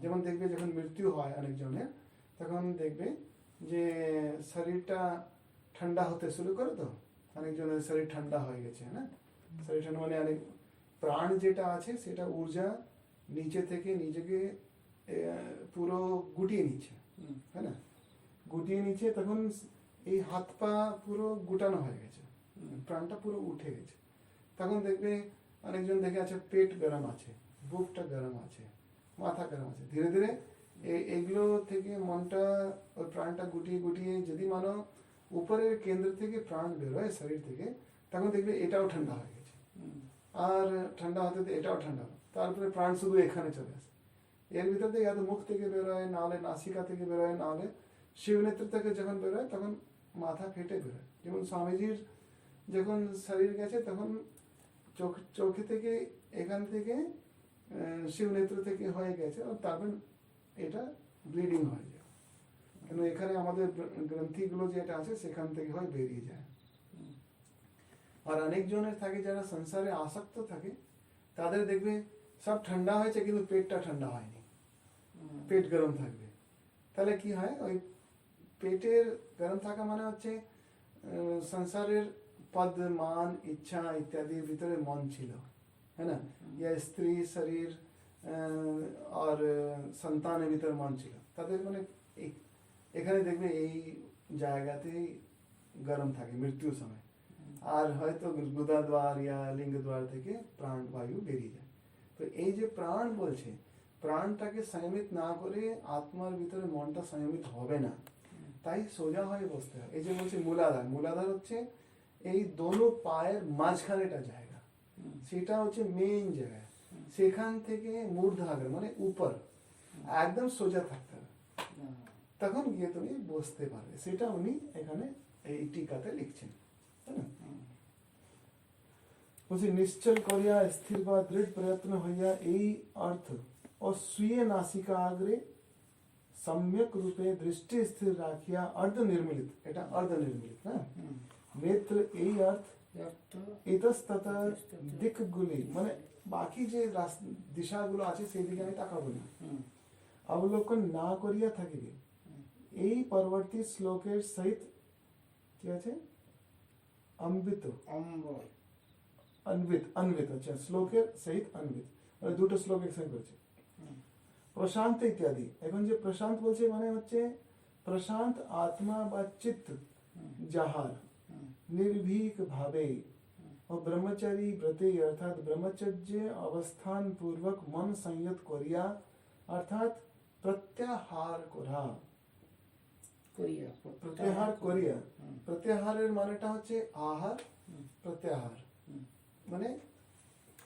যেমন দেখবে যখন মৃত্যু হয় অনেকজনের, তখন দেখবে যে শরীরটা ঠান্ডা হতে শুরু করে, তো অনেকজনের শরীর ঠান্ডা হয়ে গেছে, হ্যাঁ, শরীর ঠান্ডা মানে অনেক প্রাণ যেটা আছে সেটা ঊর্জা নিচে থেকে নিজেকে পুরো গুটিয়ে নিচ্ছে, হ্যাঁ না, গুটিয়ে নিচ্ছে। তখন এই হাত পা পুরো গুটানো হয়ে গেছে, প্রাণটা পুরো উঠে গেছে। তখন দেখবে অনেকজন দেখে আছে পেট গরম আছে, বুকটা গরম আছে, মাথা গরম আছে। ধীরে ধীরে এগুলো থেকে মনটা ওই প্রাণটা গুটিয়ে গুটিয়ে যদি মানো উপরের কেন্দ্র থেকে প্রাণ বেরোয় শরীর থেকে, তখন দেখবে এটাও ঠান্ডা হয়ে গেছে, আর ঠান্ডা হতে এটাও ঠান্ডা হবে। তারপরে প্রাণ শুধু এখানে চলে আসে। এর ভিতর থেকে এত মুখ থেকে বেরোয়, নাহলে নাসিকা থেকে বেরোয়, নাহলে শিবনেত্র থেকে যখন বেরোয় তখন মাথা ফেটে বেরোয়। যেমন স্বামীজির যখন শরীর গেছে তখন চোখে থেকে এখান থেকে শিবনেত্র থেকে হয়ে গেছে, আর তারপর এটা ব্লিডিং হয়ে যায়। কেন এখানে আমাদের গ্রন্থিগুলো যেটা আছে সেখান থেকে হয় বেরিয়ে যায়। আর অনেকজনের থাকে যারা সংসারে আসক্ত থাকে, তাদের দেখবে সব ঠান্ডা হয়েছে কিন্তু পেটটা ঠান্ডা হয়নি, পেট গরম থাকবে। তাহলে কি হয়, ওই পেটের গরম থাকা মানে হচ্ছে সংসারের পদ মান ইচ্ছা ইত্যাদির ভিতরে মন ছিল, হ্যাঁ না, ইয়া স্ত্রী শরীর আর সন্তানের ভিতরে মন ছিল। তাদের মানে এখানে দেখবে এই জায়গাতেই গরম থাকে মৃত্যুর সময়। আর হয়তো গুদাদ্বার ইয়া লিঙ্গদ্বার থেকে প্রাণ বায়ু বেরিয়ে যায়। তো এই যে প্রাণ বলছে, প্রাণটাকে সংযমিত না করে আত্মার ভিতরে মনটা সংযমিত হবে না, তাই সোজা হয়ে বসতে হয়। এই যে বলছে মূলাধার, মূলাধার হচ্ছে এই দোনো পায়ের মাঝখানেটা জায়গা, সেটা হচ্ছে মেইন জায়গা। সেখান থেকে মূর্ধাগ্র মানে উপর একদম সোজা থাকতে হবে, তখন গিয়ে তুমি বসতে পারবে। সেটা উনি এখানে এই টিকাতে লিখছেন, তাই না? বলছি নিশ্চল করিয়া স্থির বা দৃঢ় প্রয়ত্ন হইয়া এই অর্থ ও স্বীয় নাসিকাগ্রে সম্যক রূপে দৃষ্টি স্থির রাখিয়া অর্ধ নির্মিলিত, এটা অর্ধ নির্মিলিত, হ্যাঁ, নেত্র এই অর্থ ইতস্তত দিকগুলি মানে বাকি যে দিশাগুলো আছে সেই দিকে আমি তাকাবো না, অবলোকন না করিয়া থাকিবে। এই পরবর্তী শ্লোকের সহিত কি আছে, অম্বিত অম্বয় অন্বিত আচ্ছা শ্লোকের সহিত অন্বিত মানে দুটো শ্লোক একসঙ্গে করেছে প্রশান্ত ইত্যাদি এখন যে প্রশান্ত বলছে মানে হচ্ছে প্রশান্ত আত্মা বা চিত্ত যাহার নির্ভীক ভাবে ও ব্রহ্মচারী ব্রতে অর্থাৎ ব্রহ্মচর্য অবস্থান পূর্বক মন সংযত করিয়া অর্থাৎ প্রত্যাহার করা প্রত্যাহার করিয়া প্রত্যাহারের মানেটা হচ্ছে আহার প্রত্যাহার মানে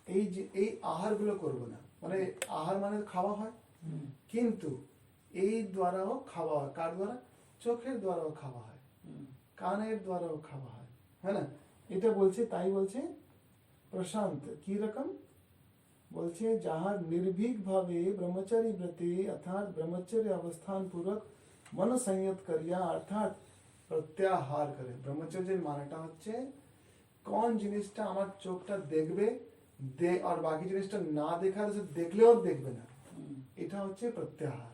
এই যে এই আহার গুলো করবো না মানে আহার মানে খাওয়া হয় কিন্তু এই দ্বারাও খাওয়া হয় কার দ্বারা চোখের দ্বারাও খাওয়া হয় কানের দ্বারাও খাওয়া হয় হ্যাঁ না এটা বলছে তাই বলছে প্রশান্ত কি রকম বলছে যাহার নির্ভীক ভাবে ব্রহ্মচারী ব্রতে অর্থাৎ ব্রহ্মচর্য অবস্থান পূর্বক মন সংযত করিয়া অর্থাৎ প্রত্যাহার করে ব্রহ্মচর্যের মানেটা হচ্ছে কোন জিনিসটা আমার চোখটা দেখবে আর বাকি জিনিসটা না দেখার দেখলেও দেখবে না এটা হচ্ছে প্রত্যাহার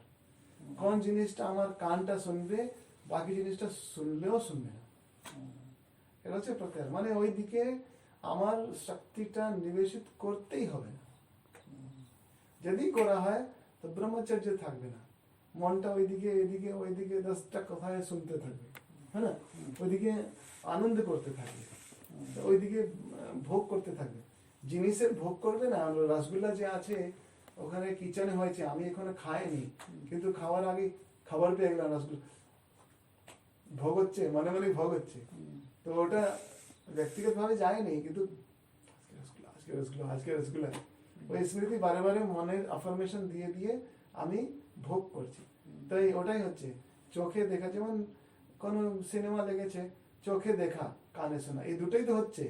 কোন জিনিসটা আমার কানটা শুনবে বাকি জিনিসটা শুনলেও শুনবে না এটা হচ্ছে প্রত্যাহার মানে ওই দিকে আমার শক্তিটা নিবেশিত করতেই হবে না যদি করা হয় তো ব্রহ্মচর্য থাকবে না মনটা ওইদিকে এদিকে ওইদিকে 10টা কথায় শুনতে থাকবে হ্যাঁ না ওইদিকে আনন্দ করতে থাকবে ওইদিকে ভোগ করতে থাকবে জিনিসের ভোগ করবে না রসগোল্লা যে আছে ওখানে কিচেনে হয়েছে আমি এখানে খাইনি কিন্তু খাওয়ার আগে খাবার পেয়ে গেলাম রসগোল্লা ভোগ হচ্ছে মনে মনে ভোগ হচ্ছে তো ওটা ব্যক্তিগত ভাবে যায়নি কিন্তু আজকে রসগোল্লা ওই স্মৃতি বারে বারে মনের আফার্মেশন দিয়ে দিয়ে আমি ভোগ করছি তাই ওটাই হচ্ছে চোখে দেখা যেমন কোন সিনেমা লেগেছে চোখে দেখা কানে শোনা এই দুটোই তো হচ্ছে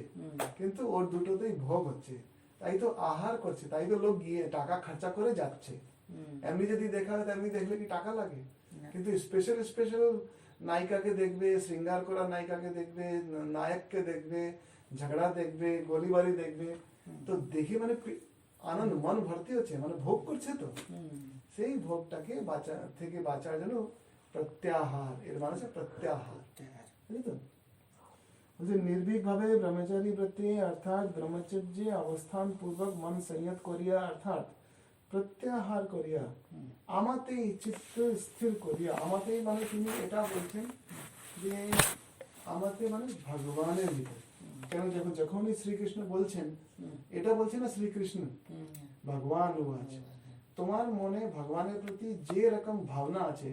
কিন্তু ওর দুটোতেই ভোগ হচ্ছে তাই তো আহার করছে তাই তো লোক গিয়ে টাকা খরচা করে যাচ্ছে এমনি যদি দেখা হয় এমনি দেখলে কি টাকা লাগে কিন্তু স্পেশাল নায়িকাকে দেখবে শৃঙ্গার করা নায়িকাকে দেখবে নায়ককে দেখবে ঝগড়া দেখবে গলিবাড়ি দেখবে তো দেখে মানে আনন্দ মন ভর্তি হচ্ছে মানে ভোগ করছে তো সেই ভোগটাকে থেকে বাঁচার জন্য প্রত্যাহার এর মানে হচ্ছে প্রত্যাহার বুঝলি তো বলছে নির্ভীক ভাবে ব্রহ্মচারী ব্রতে অর্থাৎ ব্রহ্মচর্য অবস্থান পূর্বক মন সংযত করিয়া অর্থাৎ প্রত্যাহার করিয়া আমাতেই চিত্ত স্থির করিয়া আমাতেই মানে তিনি এটা বলছেন যে আমাতে মানে ভগবানের ভিতরে কেন যখনই শ্রীকৃষ্ণ বলছেন এটা বলছে না শ্রীকৃষ্ণ ভগবান আছে তোমার মনে ভগবানের প্রতি যে রকম ভাবনা আছে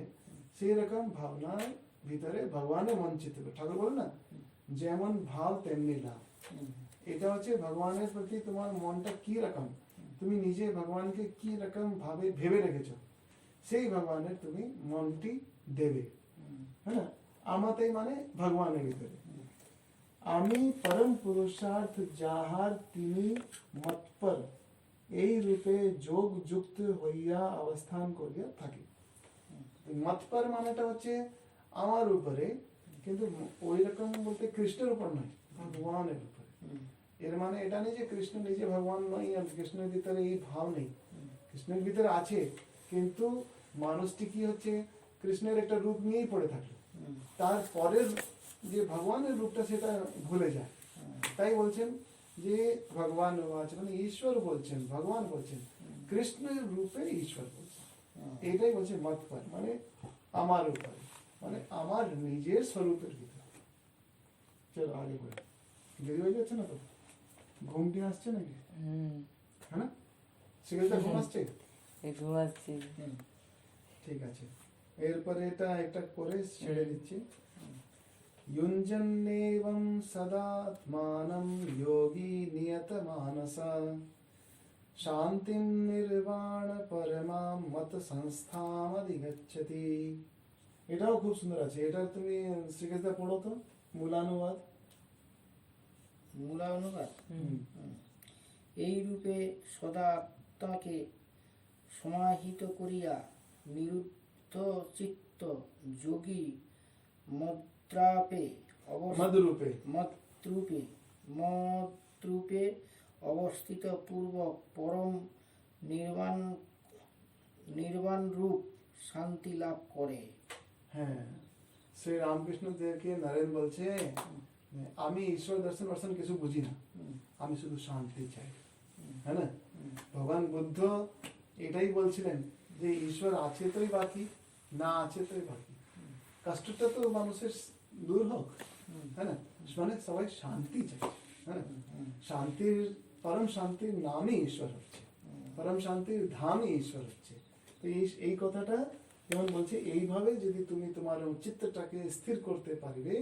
সেই রকম ভাবনার ভিতরে ভগবানের মন চিত্ত ঠাকুর বল না যেমন ভাব তেমনি লাভ এটা হচ্ছে ভগবানের প্রতি তোমার মনটা কি রকম তুমি নিজে ভগবানকে কি রকম ভাবে ভেবে রেখেছো সেই ভগবানের তুমি মনটি দেবে হ্যাঁ আমাতেই মানে ভগবানের ভিতরে আমি পরম পুরুষার্থ যাহার তিনি মৎপর এই রূপে যোগ যুক্ত হইয়া অবস্থান করিয়া থাকি মৎপর মানেটা হচ্ছে আমার উপরে কিন্তু ওই রকম বলতে কৃষ্ণের উপর নয় ভগবানের উপরে এর মানে এটা নেই যে কৃষ্ণ নিজে ভগবান নয় আর কৃষ্ণের ভিতরে এই ভাব নেই কৃষ্ণের ভিতরে আছে কিন্তু মানুষটি কি হচ্ছে কৃষ্ণের একটা রূপ নিয়েই পড়ে থাকলো তারপরের যে ভগবানের রূপটা সেটা ভুলে যায় তাই বলছেন যে ভগবান আছে মানে ঈশ্বর বলছেন ভগবান বলছেন কৃষ্ণের রূপে ঈশ্বর বলছেন এটাই বলছে মতপর মানে আমার উপরে মানে আমার নিজের স্বরূপের ভিতরে চলো আগে বলে দেরি হয়ে যাচ্ছে না তো ঘুমটি আসছে নাকি হ্যাঁ না সিগারেটটা ঘুম আসছে ঠিক আছে এরপরে এটা একটা করে ছেড়ে দিচ্ছি युञ्जन्नेवं सदात्मानं योगी नियतमानसा शान्तिं निर्वाण परमां मत संस्थामधिगच्छति এটাও খুব সুন্দর আছে এটা তুমি শ্রীকৃষ্ণ পড়ো তো মূলানুবাদ এই রূপে সদা আত্মাকে সমাহিত করিয়া নিরুদ্ধ চিত্ত যোগী মদ্রূপে অবস্থিত পূর্বক পরম নির্বাণ রূপ শান্তি লাভ করে। হ্যাঁ শ্রী রামকৃষ্ণ দেবকে নরেন বলছে আমি ঈশ্বর দর্শন দর্শন কিছু বুঝি না, আমি শুধু শান্তি চাই, হ্যাঁ না? ভগবান বুদ্ধ এটাই বলছিলেন যে ঈশ্বর আছে তোই বাকি, না আছে তোই বাকি, কষ্টটা তো মানুষের দূর হোক, হ্যাঁ না? মানে সবাই শান্তি চাই, হ্যাঁ, শান্তির পরম শান্তির নামই ঈশ্বর হচ্ছে, পরম শান্তির ধামই ঈশ্বর হচ্ছে। তো এই কথাটা যেমন বলছে, এইভাবে যদি তুমি তোমার চিত্তটাকে স্থির করতে পারবে,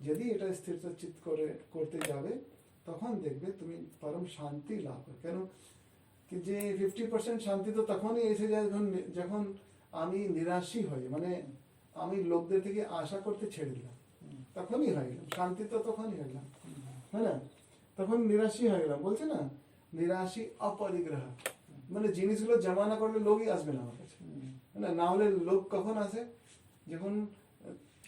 যদি এটা স্থির চিত্ত করতে যাবে, তখন দেখবে তুমি পরম শান্তি লাভ করবে। কেন কি যে 50% শান্তি তো তখনই এসে যায় যখন আমি নিরাশী হই, মানে আমি লোকদের থেকে আশা করতে ছেড়ে দিলাম, তখনই হয়ে গেলাম শান্তি, তো তখনই হয়ে গেলাম, হ্যাঁ না? তখন নিরাশী হয়ে গেলাম, বলছে না নিরাশী অপরিগ্রহ, মানে জিনিসগুলো জমা না করলে লোকই আসবে না আমার কাছে, হ্যাঁ না? হলে লোক কখন আসে? যখন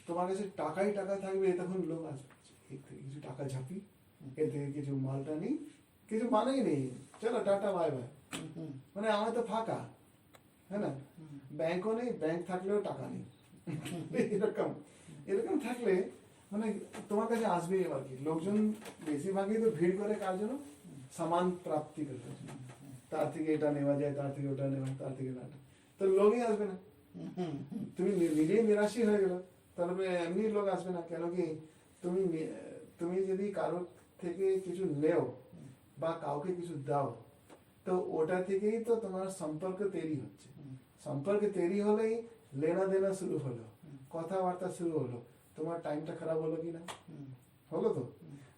তোমার কাছে টাকাই টাকা থাকবে, তখন লোক আসবে, এর থেকে কিছু টাকা ঝাঁপি, এর থেকে কিছু মালটা নেই, কিছু মানেই নেই, চলো টাটা বাই বাই, মানে আমার তো ফাঁকা, হ্যাঁ না? ব্যাংকও নেই, ব্যাংক থাকলেও টাকা নেই, এরকম এরকম থাকলে মানে তোমার কাছে আসবে এবার কি, লোকজন বেশিরভাগই তো ভিড় করে কার জন্য? সামান প্রাপ্তি করতে, তার থেকে এটা নেওয়া যায়, তার থেকে ওটা নেওয়া, তার থেকে না, তো লোকই আসবে না। তুমি নিজেই নিরাশী হয়ে গেল, তাহলে এমনি লোক আসবে না। কেন কি তুমি যদি কারো থেকে কিছু নেও বা কাউকে কিছু দাও, তো ওটা থেকেই তো তোমার সম্পর্ক তৈরি হচ্ছে, সম্পর্ক তৈরি হলেই লেনা দেনা শুরু হলো, কথাবার্তা শুরু হলো, তোমার টাইমটা খারাপ হলো কি না? হলো তো।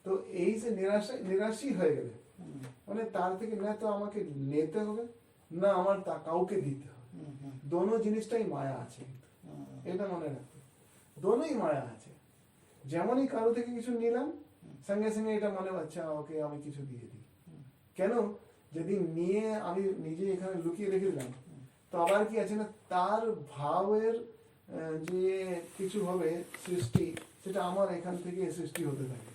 তো এই যে নিরাশী হয়ে গেলে, মানে তার থেকে না তো আমাকে নিতে হবে, না আমার তা কাউকে দিতে হবে, দোনো জিনিসটাই মায়া আছে, কিন্তু এটা মনে রাখতে, দোনোই মায়া আছে। যেমনই কারো থেকে কিছু নিলাম, সঙ্গে সঙ্গে এটা মনে হচ্ছে ওকে আমি কিছু দিয়ে দিই, কেন? যদি নিয়ে আমি নিজে এখানে লুকিয়ে রেখে দিলাম, তো আবার কি আছে না, তার ভাবের যে কিছু হবে সৃষ্টি, সেটা আমার এখান থেকে সৃষ্টি হতে থাকে।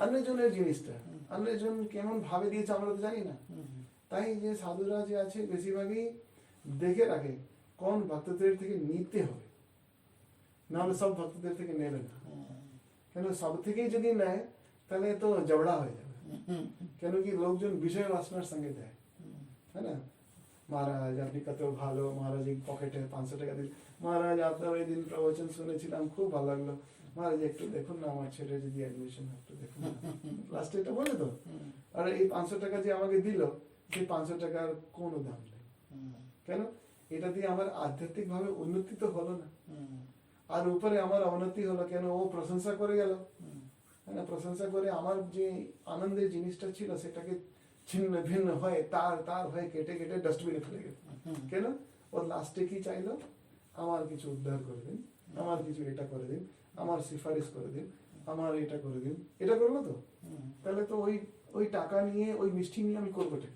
অন্যজনের জিনিসটা অন্যজন কেমন ভাবে দিয়েছে আমরা তো জানি না, তাই যে সাধুরা যে আছে বেশিরভাগই দেখে রাখে কোন ভক্তদের থেকে নিতে হবে, নাহলে সব ভক্তদের থেকে নেবে না। কেন সব থেকেই যদি নেয় তাহলে তো জবড়া হয়ে যাবে, কেন কি লোকজন বিষয় বাসনার সঙ্গে দেয়, হ্যাঁ না? মহারাজ আপনি কত ভালো, মহারাজ এই পকেটে 500 টাকা দিল, মহারাজ আপনার ওই দিন প্রবচন শুনেছিলাম খুব ভালো লাগলো, মহারাজ একটু দেখুন না আমার ছেলে যদি অ্যাডমিশন, একটু দেখুন না, লাস্টে এটা বলে তো। আর এই 500 টাকা যে আমাকে দিল, সেই 500 টাকার কোনো দাম নেই, কেন? এটা দিয়ে আমার আধ্যাত্মিক ভাবে উন্নতি তো হলো না, আর উপরে আমার অবনতি হলো, কেন? ও প্রশংসা করে গেল, হ্যাঁ না? প্রশংসা করে আমার যে আনন্দের জিনিসটা ছিল সেটাকে ছিন্ন ভিন্ন হয়ে তার হয়ে কেটে কেটে ডাস্টবিনে ফেলে গেল, কেন? ওর লাস্টে কি চাইলো? আমার কিছু উদ্ধার করে দিন, আমার কিছু এটা করে দিন, আমার সিফারিশ করে দিন, আমার এটা করে দিন, এটা করলো তো। তাহলে তো ওই টাকা নিয়ে, ওই মিষ্টি নিয়ে আমি করবো কি?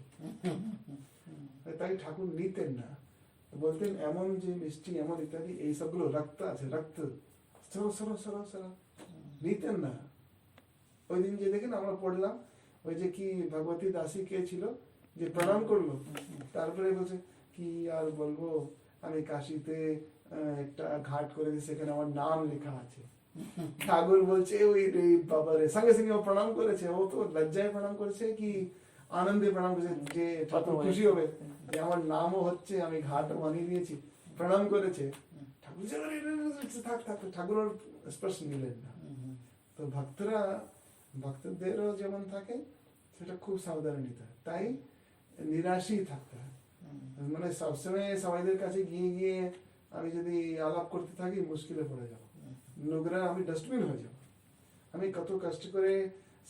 তাই ঠাকুর নিতেন না, বলতেন এমন যে মিষ্টি, এমন ইত্যাদি, এই সবগুলো রক্ত আছে, রক্ত সরো সরো সরো সরো, নিতেন না। ওই দিন যে দেখেন আমরা পড়লাম, ওই যে কি ভগবতী দাসী কে ছিল যে প্রণাম করলো, তারপরে বলছে কি আর বলবো, আমি কাশিতে একটা ঘাট করে দিই, সেখানে আমার নাম লেখা আছে। ঠাকুর বলছে ওই বাবারে, সঙ্গে সঙ্গে ও প্রণাম করেছে, ও তো লজ্জায় প্রণাম করেছে কি আনন্দে প্রণাম করেছে, যে ঠাকুর খুশি হবে যে আমার নামও হচ্ছে, আমি ঘাট বানিয়ে দিয়েছি, প্রণাম করেছে। ঠাকুর থাক থাক, ঠাকুর ওর স্পর্শ নিলেন না। তো ভক্তদেরও যেমন থাকে, সেটা খুব সাবধানে নিতে হয়, তাই নিরাশই থাকতে হয়। মানে সবসময় সবাইদের কাছে গিয়ে গিয়ে আমি যদি আলাপ করতে থাকি, মুশকিলে পড়ে যাবো, নোংরা আমি ডাস্টবিন হয়ে যাবো। আমি কত কষ্ট করে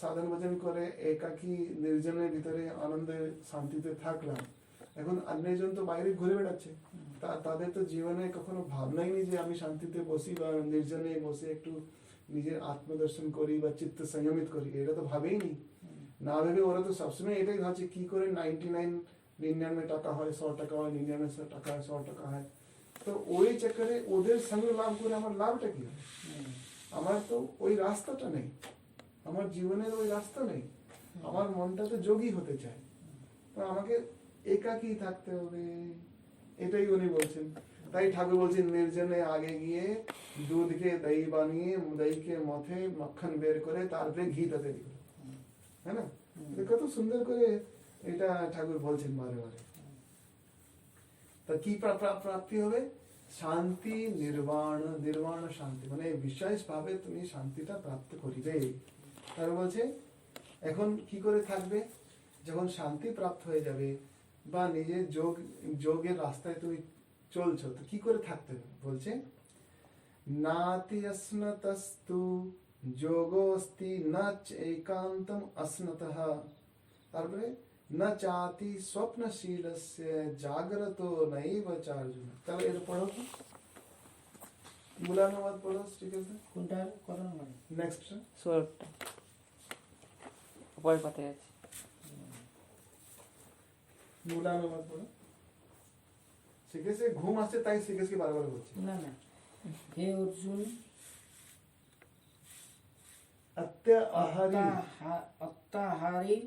সাধন ভজন করে একাকী নির্জনের ভিতরে আনন্দে শান্তিতে থাকলাম, এখন অন্যজন তো বাইরে ঘুরে বেড়াচ্ছে, তাদের তো জীবনে কখনো ভাবনাই নেই যে আমি শান্তিতে বসি বা নির্জনে বসে একটু নিজের আত্মদর্শন করি বা চিত্ত সংযমিত করি, এটা তো ভাবেই নি। না ভেবে ওরা তো সবসময় এটাই ভাবছে কি করে 99 টাকা হয়, 100 টাকা হয়, 99 টাকা হয়, 100 টাকা হয়। তো ওই চক্করে ওদের সঙ্গে লাভ করে আমার লাভটা কি হয়? আমার তো ওই রাস্তাটা নেই, আমার জীবনের ওই রাস্তা নেই, আমার মনটা তো যোগী হতে চায়, তো আমাকে একাকী থাকতে হবে, এটাই উনি বলছেন। তাই ঠাকুর বলছেন নির্জনে আগে গিয়ে দুধকে দই বানিয়ে দইকে মথে মাখন বের করে তারপরে ঘিটা তৈরি করে, है ना? তো কত সুন্দর করে এটা ঠাকুর বলছেন বারে বারে। তা কি প্রাপ্তি হবে? শান্তি, নির্বাণ। নির্বাণ শান্তি মানে বিশ্বাস ভাবে তুমি শান্তিটা প্রাপ্ত করিবে। তার বলছে এখন কি করে থাকবে? যখন শান্তি প্রাপ্ত হয়ে যাবে বা নিজের যোগের রাস্তায় তুমি চলছো, তো কি করে থাকতে হবে? বলছে নাতি অস্নতস্তু যোগোস্তি ন একান্তম অস্নতঃ। তারপরে না চাতি স্বপ্নশীলস্য জাগ্রতো নৈব চার্জুন। তাহলে এটা পড়ো তো, মূলানুবাদ পড়ো, ঠিক আছে? কোনটার কথা মানে? নেক্সট 16টা পরের পাতায় আছে। মূলানুবাদ পড়ো। শিখেছে ঘুম আসছে তাই শিখেছে কি বারবার বলছে। না না, হে অর্জুন, অত্যাহারীর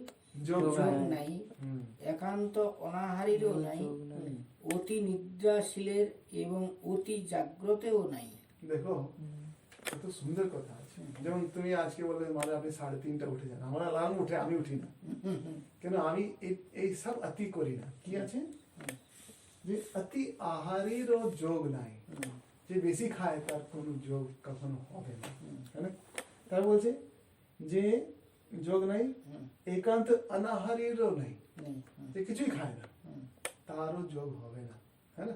যোগ যোগ নাই, হুম। একান্ত অনাহারীরও নাই, যোগ নাই। অতি নিদ্রাশীলের এবং অতি জাগ্রতেও নাই। দেখো কত সুন্দর কথা আছে। যেমন তুমি আজকে বললে মানে আপনি 3:30 উঠে যান, আমার অ্যালার্ম উঠে, আমি উঠি না। কেন? আমি এই সব অতি করি না। কি আছে যে অতি আহারেরও যোগ নাই, যে বেশি খায় তার কোনো যোগ কখনো হবে না, है ना? তার বলছে যে যোগ নাই, একান্ত অনাহারেরও নাই, যে কিছুই খায় না তারও যোগ হবে না, है ना?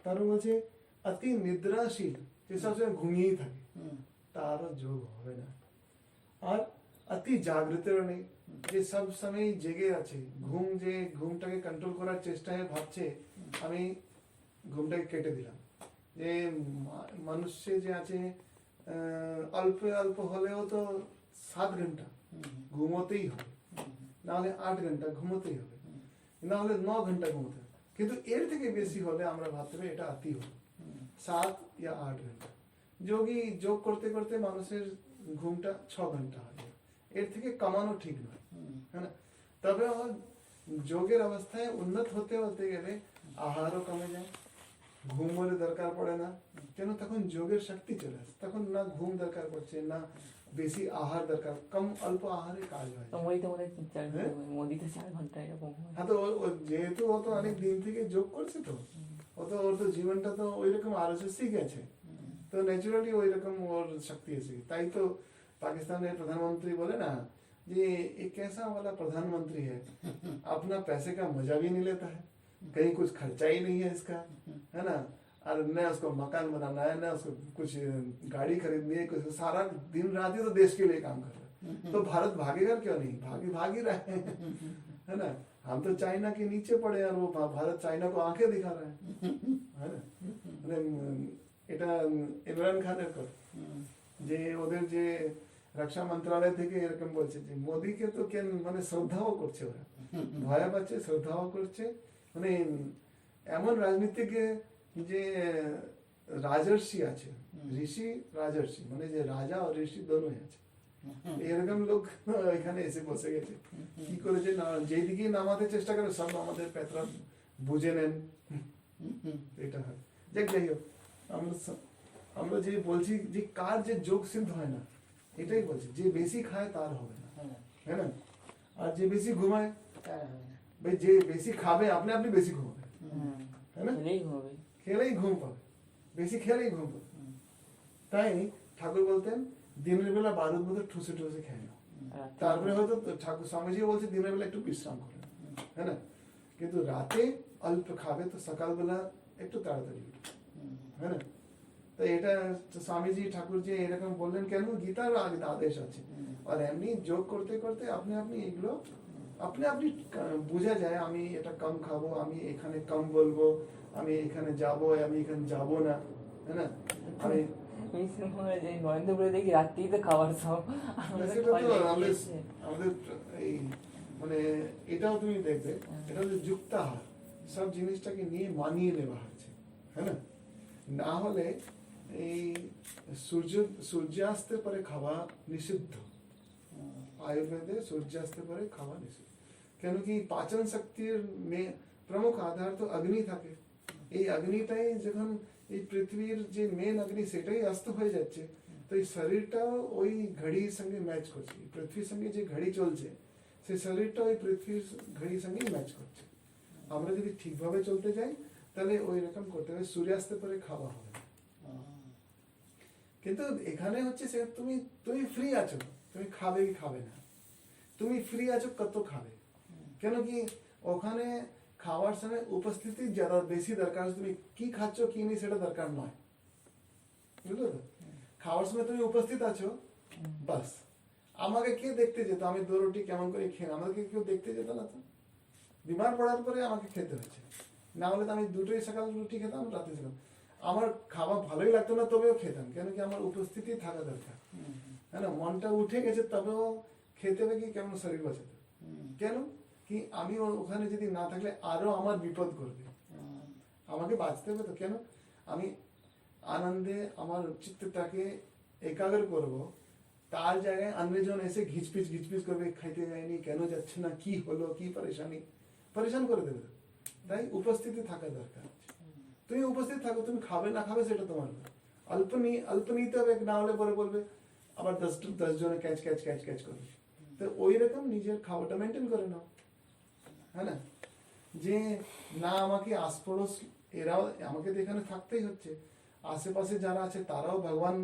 তারও বলছে অতি নিদ্রাশীল, যে সবসময় ঘুমিয়েই থাকে, তারও যোগ হবে না। আর অতি জাগ্রতেরও নেই, যে সব সময় জেগে আছে, ঘুমটাকে কন্ট্রোল করার চেষ্টায় ভাবছে আমি ঘুমটাকে কেটে দিলাম। যে মানুষ্য যে আছে অল্প অল্প হলেও তো 7 ঘন্টা ঘুমোতেই হবে, না হলে 8 ঘন্টা ঘুমোতেই হবে, না হলে 9 ঘন্টা ঘুমোতে হবে। কিন্তু এর থেকে বেশি হলে আমরা ভাবতে হবে এটা অতি হলো, 7 या 8 ঘন্টা। যোগ করতে করতে মানুষের ঘুমটা 6 ঘন্টা হয়, এর থেকে কমানো ঠিক নয়, है ना? তবে আমার যোগের অবস্থায় উন্নত হতে হতে গেলে আহারও কমে যায়, ঘুমের দরকার পড়ে না, কেন? তখন যোগের শক্তি চলে আসে, তখন না ঘুম দরকার পড়ছে, না বেশি আহার দরকার, কম অল্প আহারে কাজ হয়। তো মোদি তো মনে হয় 4 ঘন্টা, মোদি তো 4 ঘন্টা এরকম হয়। হ্যাঁ, তো যেহেতু ও তো অনেক দিন থেকে যোগ করছে, তো ওর তো জীবনটা তো ওই রকম আরএসএস গেছে, তো ন্যাচুরালি ওই রকম ওর শক্তি এসে, তাই তো পাকিস্তানের প্রধানমন্ত্রী বলে না যে एक कैसा वाला प्रधानमंत्री है, अपना पैसे का मजा भी नहीं लेता है, कहीं कुछ खर्चा ही नहीं है इसका, है ना? और न उसको मकान बनाना है, न उसको कुछ गाड़ी खरीदनी है, कुछ सारा दिन रात ही तो देश के लिए काम कर रहा है। तो भारत भागेगा क्यों नहीं? भाग ही रहे हैं, है ना? हम तो चाइना के नीचे पड़े और वो भारत चाइना को आंखें दिखा रहे हैं, है ना? এটা ইমরান খানের কথা, যে ওদের যে রক্ষা মন্ত্রালয় থেকে এরকম বলছে যে মোদিকে তো কেন মানে শ্রদ্ধাও করছে, ওরা ভয় পাচ্ছে, শ্রদ্ধাও করছে, মানে এমন রাজনীতিক যে রাজর্ষি আছে, ঋষি রাজর্ষি, মানে যে রাজা আর ঋষি দোনোই আছে, এরকম লোক এখানে এসে বসে গেছে। কি করেছে না, যেদিকে নামাতে চেষ্টা করে সব আমাদের পেতরা বুঝে নেন, এটা হয়। যাই হোক, আমরা যে বলছি যে কার যে যোগ সিদ্ধ হয় না, এটাই বলছি, যে বেশি খায় তার হবে না, है ना? আর যে বেশি ঘুমায়, ভাই যে বেশি খাবে আপনি বেশি ঘুমাবে, है ना? খেলেই ঘুম পাবে, বেশি খেলেই ঘুম পাবে। তাই ঠাকুর বলতেন দিনের বেলা বারুদ মতো ঠুসে ঠুসে খেয়ে নাও, তারপরে হয়তো ঠাকুর স্বামীজি বলছে দিনের বেলা একটু বিশ্রাম করে, है ना? কিন্তু রাতে অল্প খাবে তো সকালবেলা একটু তাড়াতাড়ি উঠবে, है ना? তো এটা স্বামীজি ঠাকুরজি এরকম বললেন কেন? গীতার আদেশ আছে। আর এমনি যোগ করতে করতে আপনি এগুলো আপনি বোঝা যায়, আমি এটা কম খাবো, আমি এখানে কম বলবো, আমি এখানে যাবো, আমি এখানে যাবো না, है ना? আমি নরেন্দ্রপুরে দেখি রাত্রি তো খাবার সব আমাদের এই মানে এটাও তুমি দেখবে, এটা হচ্ছে যুক্তাহার, সব জিনিসটাকে নিয়ে মানিয়ে নেওয়া হচ্ছে, है না? না হলে এই সূর্যাস্তের পরে খাওয়া নিষিদ্ধ, আয়ুর্বেদে সূর্যাস্তের পরে খাওয়া নিষিদ্ধ। কেন কি পাচন শক্তির প্রমুখ আধার তো অগ্নি থাকে, এই অগ্নিটাই যখন এই পৃথিবীর যে মেন অগ্নি সেটাই অস্ত হয়ে যাচ্ছে, তো এই শরীরটাও ওই ঘড়ির সঙ্গে ম্যাচ করছে। পৃথিবীর সঙ্গে যে ঘড়ি চলছে সেই শরীরটা ওই পৃথিবীর ঘড়ির সঙ্গেই ম্যাচ করছে। আমরা যদি ঠিকভাবে চলতে যাই তাহলে ওই রকম করতে হবে, সূর্যাস্তের পরে খাওয়া হবে না। কিন্তু এখানে হচ্ছে সে তুমি তুমি ফ্রি আছো, তুমি খাবে কি খাবে না, তুমি ফ্রি আছো কত খাবে, কেন কি ওখানে খাওয়ার সময় উপস্থিতি যারা বেশি দরকার, তুমি কি খাচ্ছ কি নেই সেটা দরকার নয়, বুঝলো তো? খাওয়ার সময় তুমি উপস্থিত আছো বাস। আমাকে কে দেখতে যেত আমি 2 রুটি কেমন করে খেয়ে, আমাকে কেউ দেখতে যেত না। তো বিমার পড়ার পরে আমাকে খেতে হয়েছে, না হলে তো আমি 2টোই সকাল রুটি খেতাম, রাতে খেতাম। আমার খাওয়া ভালোই লাগতো না তবেও খেতাম, কেন কি আমার উপস্থিতি থাকা দরকার, হ্যাঁ না? মনটা উঠে গেছে তবেও খেতে হবে কি কেমন শরীর বাঁচাতে, কেন কি আমি ওখানে যদি না থাকলে আরো আমার বিপদ করবে, আমাকে বাঁচতে হবে। তো কেন আমি আনন্দে আমার চিত্তটাকে একাগ্র করব, তার জায়গায় অন্যজন এসে ঘিচপিচ করবে, খাইতে যায়নি কেন, যাচ্ছে না, কি হলো, কি পরেশান করে দেবে। তাই উপস্থিতি থাকা দরকার। তুমি উপস্থিত থাকো, তুমি খাবে না খাবে সেটা তোমার ব্যাপার। অল্প নিতে হবে, না হলে পরে বলবে আবার 10 জনে ক্যাচ করবে। তো ওই রকম নিজের খাওয়াটা মেনটেন করে নাও, হ্যাঁ না? যে না আমাকে আশপাড়োশ এরাও, আমাকে তো এখানে থাকতেই হচ্ছে, আশেপাশে যারা আছে তারাও ভগবান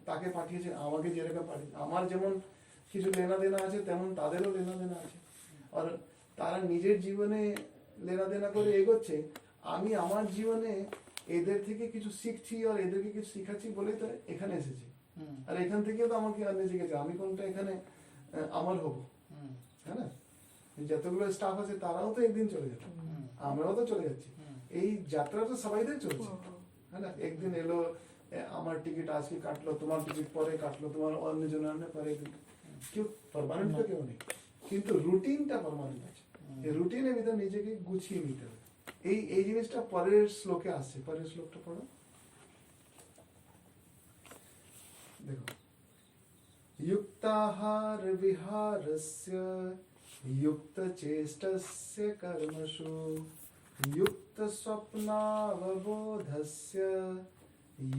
তাকে পাঠিয়েছে, আমাকে যেরকম পাঠিয়েছে, আমার যেমন কিছু লেনা দেনা আছে তেমন তাদেরও লেনা দেনা আছে। আর তারা নিজের জীবনে লেনা দেনা করে এগোচ্ছে, আমি আমার জীবনে এদের থেকে কিছু শিখছি আর এদেরকে কিছু শিখাচ্ছি বলেই তো এখানে এসেছি। আর এখান থেকে তো আমাকে অন্য শিখেছে, আমি কোনটা এখানে আমার হবো, হ্যাঁ না? যতগুলো স্টাফ আছে তারাও তো একদিন চলে যাবে, আমরাও তো চলে যাচ্ছি। এই যাত্রাটা সবাইদের চলছে, হ্যাঁ না? একদিন এলো, আমার টিকিট আজকে কাটলো, তোমার টিকিট পরে কাটলো, তোমার অন্যজনের পরে, কেউ পার্মানেন্ট তো কেউ নেই, কিন্তু রুটিনটা পার্মানেন্ট আছে। এই রুটিনের ভিতরে নিজেকে গুছিয়ে নিতে হবে। এই জিনিসটা পরের শ্লোকে আসছে, পরের শ্লোকটা পড়ো দেখো। युक्ताहार विहारस्य युक्त चेष्टस्य कर्मसु युक्त स्वप्नावबोधस्य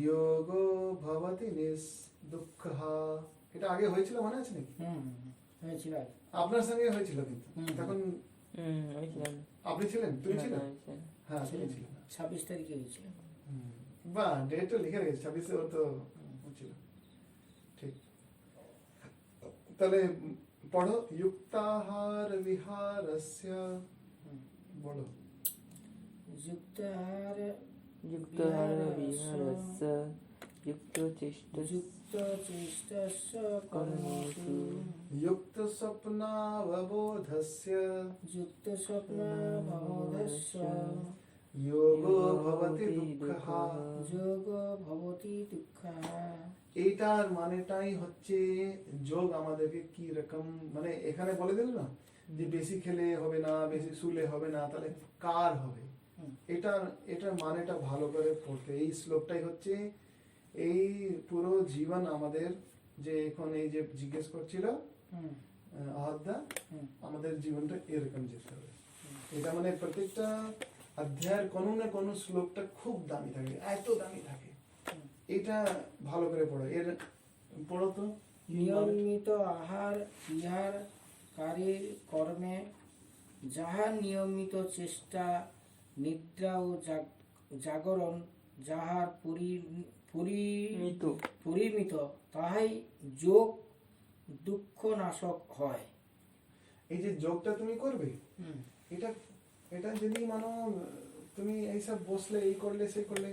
योगो भवति निस्दुःखः। এটা আগে হয়েছিল মনে আছে নাকি? হয়েছিল, আপনার সঙ্গে হয়েছিল, কিন্তু তখন আপনি ছিলেন, তুমি ছিলেন? হ্যাঁ তুমি ছিলেন। 26 তারিখে হয়েছিল। বাহ, ডেটটা লিখে রেখেছে 26 ওর তো ছিল, ঠিক। তাহলে পড়ো, युक्ताहार विहारस्य, বলো। যুক্তাহার বিহারস্য যুক্ত চেষ্টস্য কর্মসু युक्त स्वप्नावबोधस्य যুক্ত স্বপ্নাববোধস্য योगो भवति दुःखः। যোগ ভবতি দুঃখः। এইটার মানেটাই হচ্ছে যোগ আমাদেরকে কি রকম, মানে এখানে বলে দিল না যে বেশি খেলে হবে না, বেশি শুলে হবে না, তাহলে কার হবে। এটার মানেটা ভালো করে পড়তে, এই শ্লোকটাই হচ্ছে এই পুরো জীবন আমাদের, যে এখন এই যে জিজ্ঞেস করছিল আহাদা, আমাদের জীবনটা এরকম যেতে হবে। এটা মানে প্রত্যেকটা অধ্যায়ের কোনো না কোনো শ্লোকটা খুব দামি থাকে, এত দামি থাকে। এটা ভালো করে পড়ো, এর পড়ো তো। নিয়মিত আহার বিহারকারীর কর্মে যাহা নিয়মিত চেষ্টা, নিদ্রা ও জাগরণ যাহার পরিমিত, তাহাই যোগ দুঃখ নাশক হয়। এই যে যোগটা তুমি করবে, এটা এটা যদি মানো তুমি এইসব বসলে, এই করলে সেই করলে,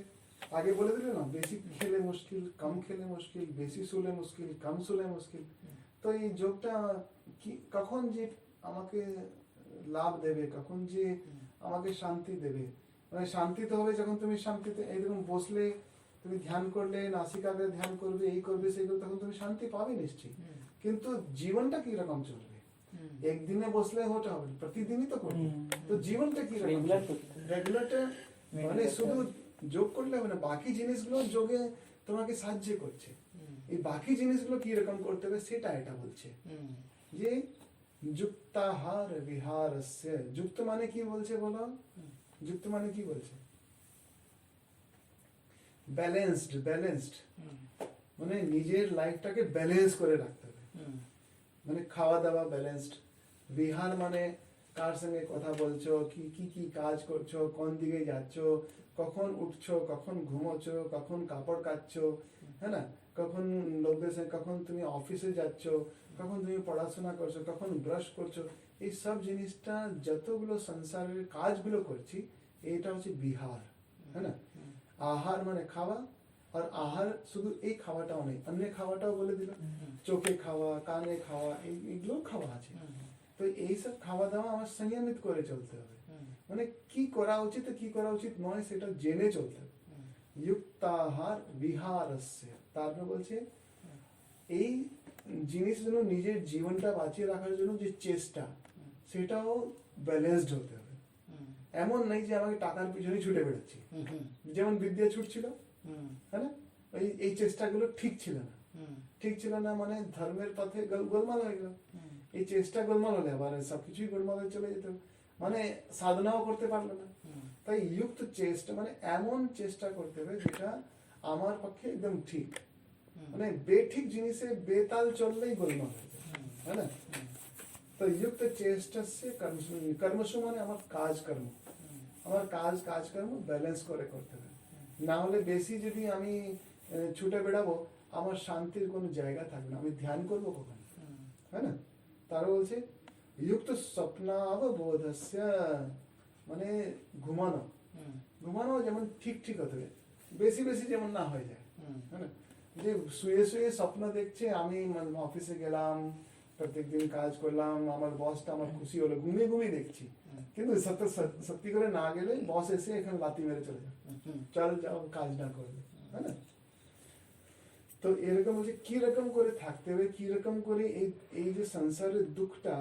আগে বলে দিলে না, বেশি খেলে মুশকিল, কম খেলে মুশকিল, বেশি শুলে মুশকিল, কম শুলে মুশকিল। তো এই যোগটা কি কখন যে আমাকে লাভ দেবে, কখন যে আমাকে শান্তি দেবে, মানে শান্তি তো হবে যখন তুমি শান্তিতে এইরকম বসলে, তুমি ধ্যান করলে, নাসিকাগ্রে ধ্যান করবে, এই করবে সেই করবে, তখন তুমি শান্তি পাবে নিশ্চয়ই। কিন্তু জীবনটা কি রকম চলবে, একদিনে বসলে ওটা হবে, প্রতিদিনই তো করবে। তো জীবনটা কি রকম, রেগুলারটা মানে শুধু যোগ করলে হবে না, বাকি জিনিসগুলো যোগে তোমাকে সাহায্য করছে। এই বাকি জিনিসগুলো কি রকম করতে হবে সেটা এটা বলছে যে যুক্তাহার বিহারস্য। যুক্ত মানে কি বলছে বলো, যুক্ত মানে কি বলছে? ব্যালেন্সড মানে নিজের লাইফটাকে ব্যালেন্স করে রাখতে হবে। মানে খাওয়া দাওয়া ব্যালেন্সড, বিহার মানে কার সঙ্গে কথা বলছো, কি কি কি কাজ করছো, কোন দিকে যাচ্ছ, কখন উঠছো, কখন ঘুমোছো, কখন কাপড় কাচ্ছো, হ্যাঁ না, কখন লোকদের সঙ্গে, কখন তুমি অফিসে যাচ্ছ, কখন তুমি পড়াশোনা করছো, কখন ব্রাশ করছো, এই সব জিনিসটা যতগুলো সংসারের কাজগুলো করছি এটা হচ্ছে বিহার, হ্যাঁ না। আহার মানে খাওয়া, আর আহার শুধু এই খাওয়াটাও নেই, অন্য খাওয়াটাও বলে দিল, চোখে খাওয়া, কানে খাওয়া, এইগুলো খাওয়া আছে। তো এইসব খাওয়া দাওয়া আমার সংযমিত করে চলতে হবে, মানে কি করা উচিত কি করা উচিত নয় সেটা জেনে চলতে হবে। যুক্তাহার বিহারস্য, তারপর বলছে এই জিনিসগুলো নিজের জীবনটা বাঁচিয়ে রাখার জন্য যে চেষ্টা সেটাও ব্যালেন্সড হতে হবে। এমন নেই যে আমাকে টাকার পিছনে ছুটে বেড়াচ্ছি, যেমন বিদ্যা ছুটছিল, হ্যাঁ না, এই চেষ্টাগুলো ঠিক ছিল না, ঠিক ছিল না মানে ধর্মের পথে গোলমাল হয়ে গেল। এই চেষ্টা গোলমাল হলে আবার সবকিছুই গোলমাল হয়ে চলে যেত, মানে সাধনাও করতে পারলো না। তাই যুক্ত চেষ্টা মানে এমন চেষ্টা করতে হবে যেটা আমার পক্ষে একদম ঠিক, মানে বেঠিক জিনিসে বেতাল চললেই গোলমাল হয়ে যায়, হ্যাঁ না। তো যুক্ত চেষ্টা সে কর্মসু মানে আমার কাজকর্ম, আমার কাজকর্ম ব্যালেন্স করে করতে হবে। না হলে বেশি যদি আমি ছুটে বেড়াবো আমার শান্তির কোনো জায়গা থাকবে না, আমি ধ্যান করবো কখন, হ্যাঁ না। তারা বলছে যুক্ত স্বপ্নাববোধস্য মানে ঘুমানো, ঘুমানো যেমন ঠিক ঠিক হতে হবে, বেশি বেশি যেমন না হয়ে যায়, হ্যাঁ না। যে শুয়ে শুয়ে স্বপ্ন দেখছে আমি অফিসে গেলাম, প্রত্যেকদিন কাজ করলাম, আমার বসটা আমার খুশি হলো, ঘুমিয়ে ঘুমিয়ে দেখছি, কিন্তু সত্যি করে না গেলে বস এসে এখানে লাথি মেরে চলে যাবে, চল যাও কাজ না করবে, হ্যাঁ না। তো এরকম হচ্ছে কিরকম করে থাকতে হবে, কিরকম করে এই যে সংসারের দুঃখটা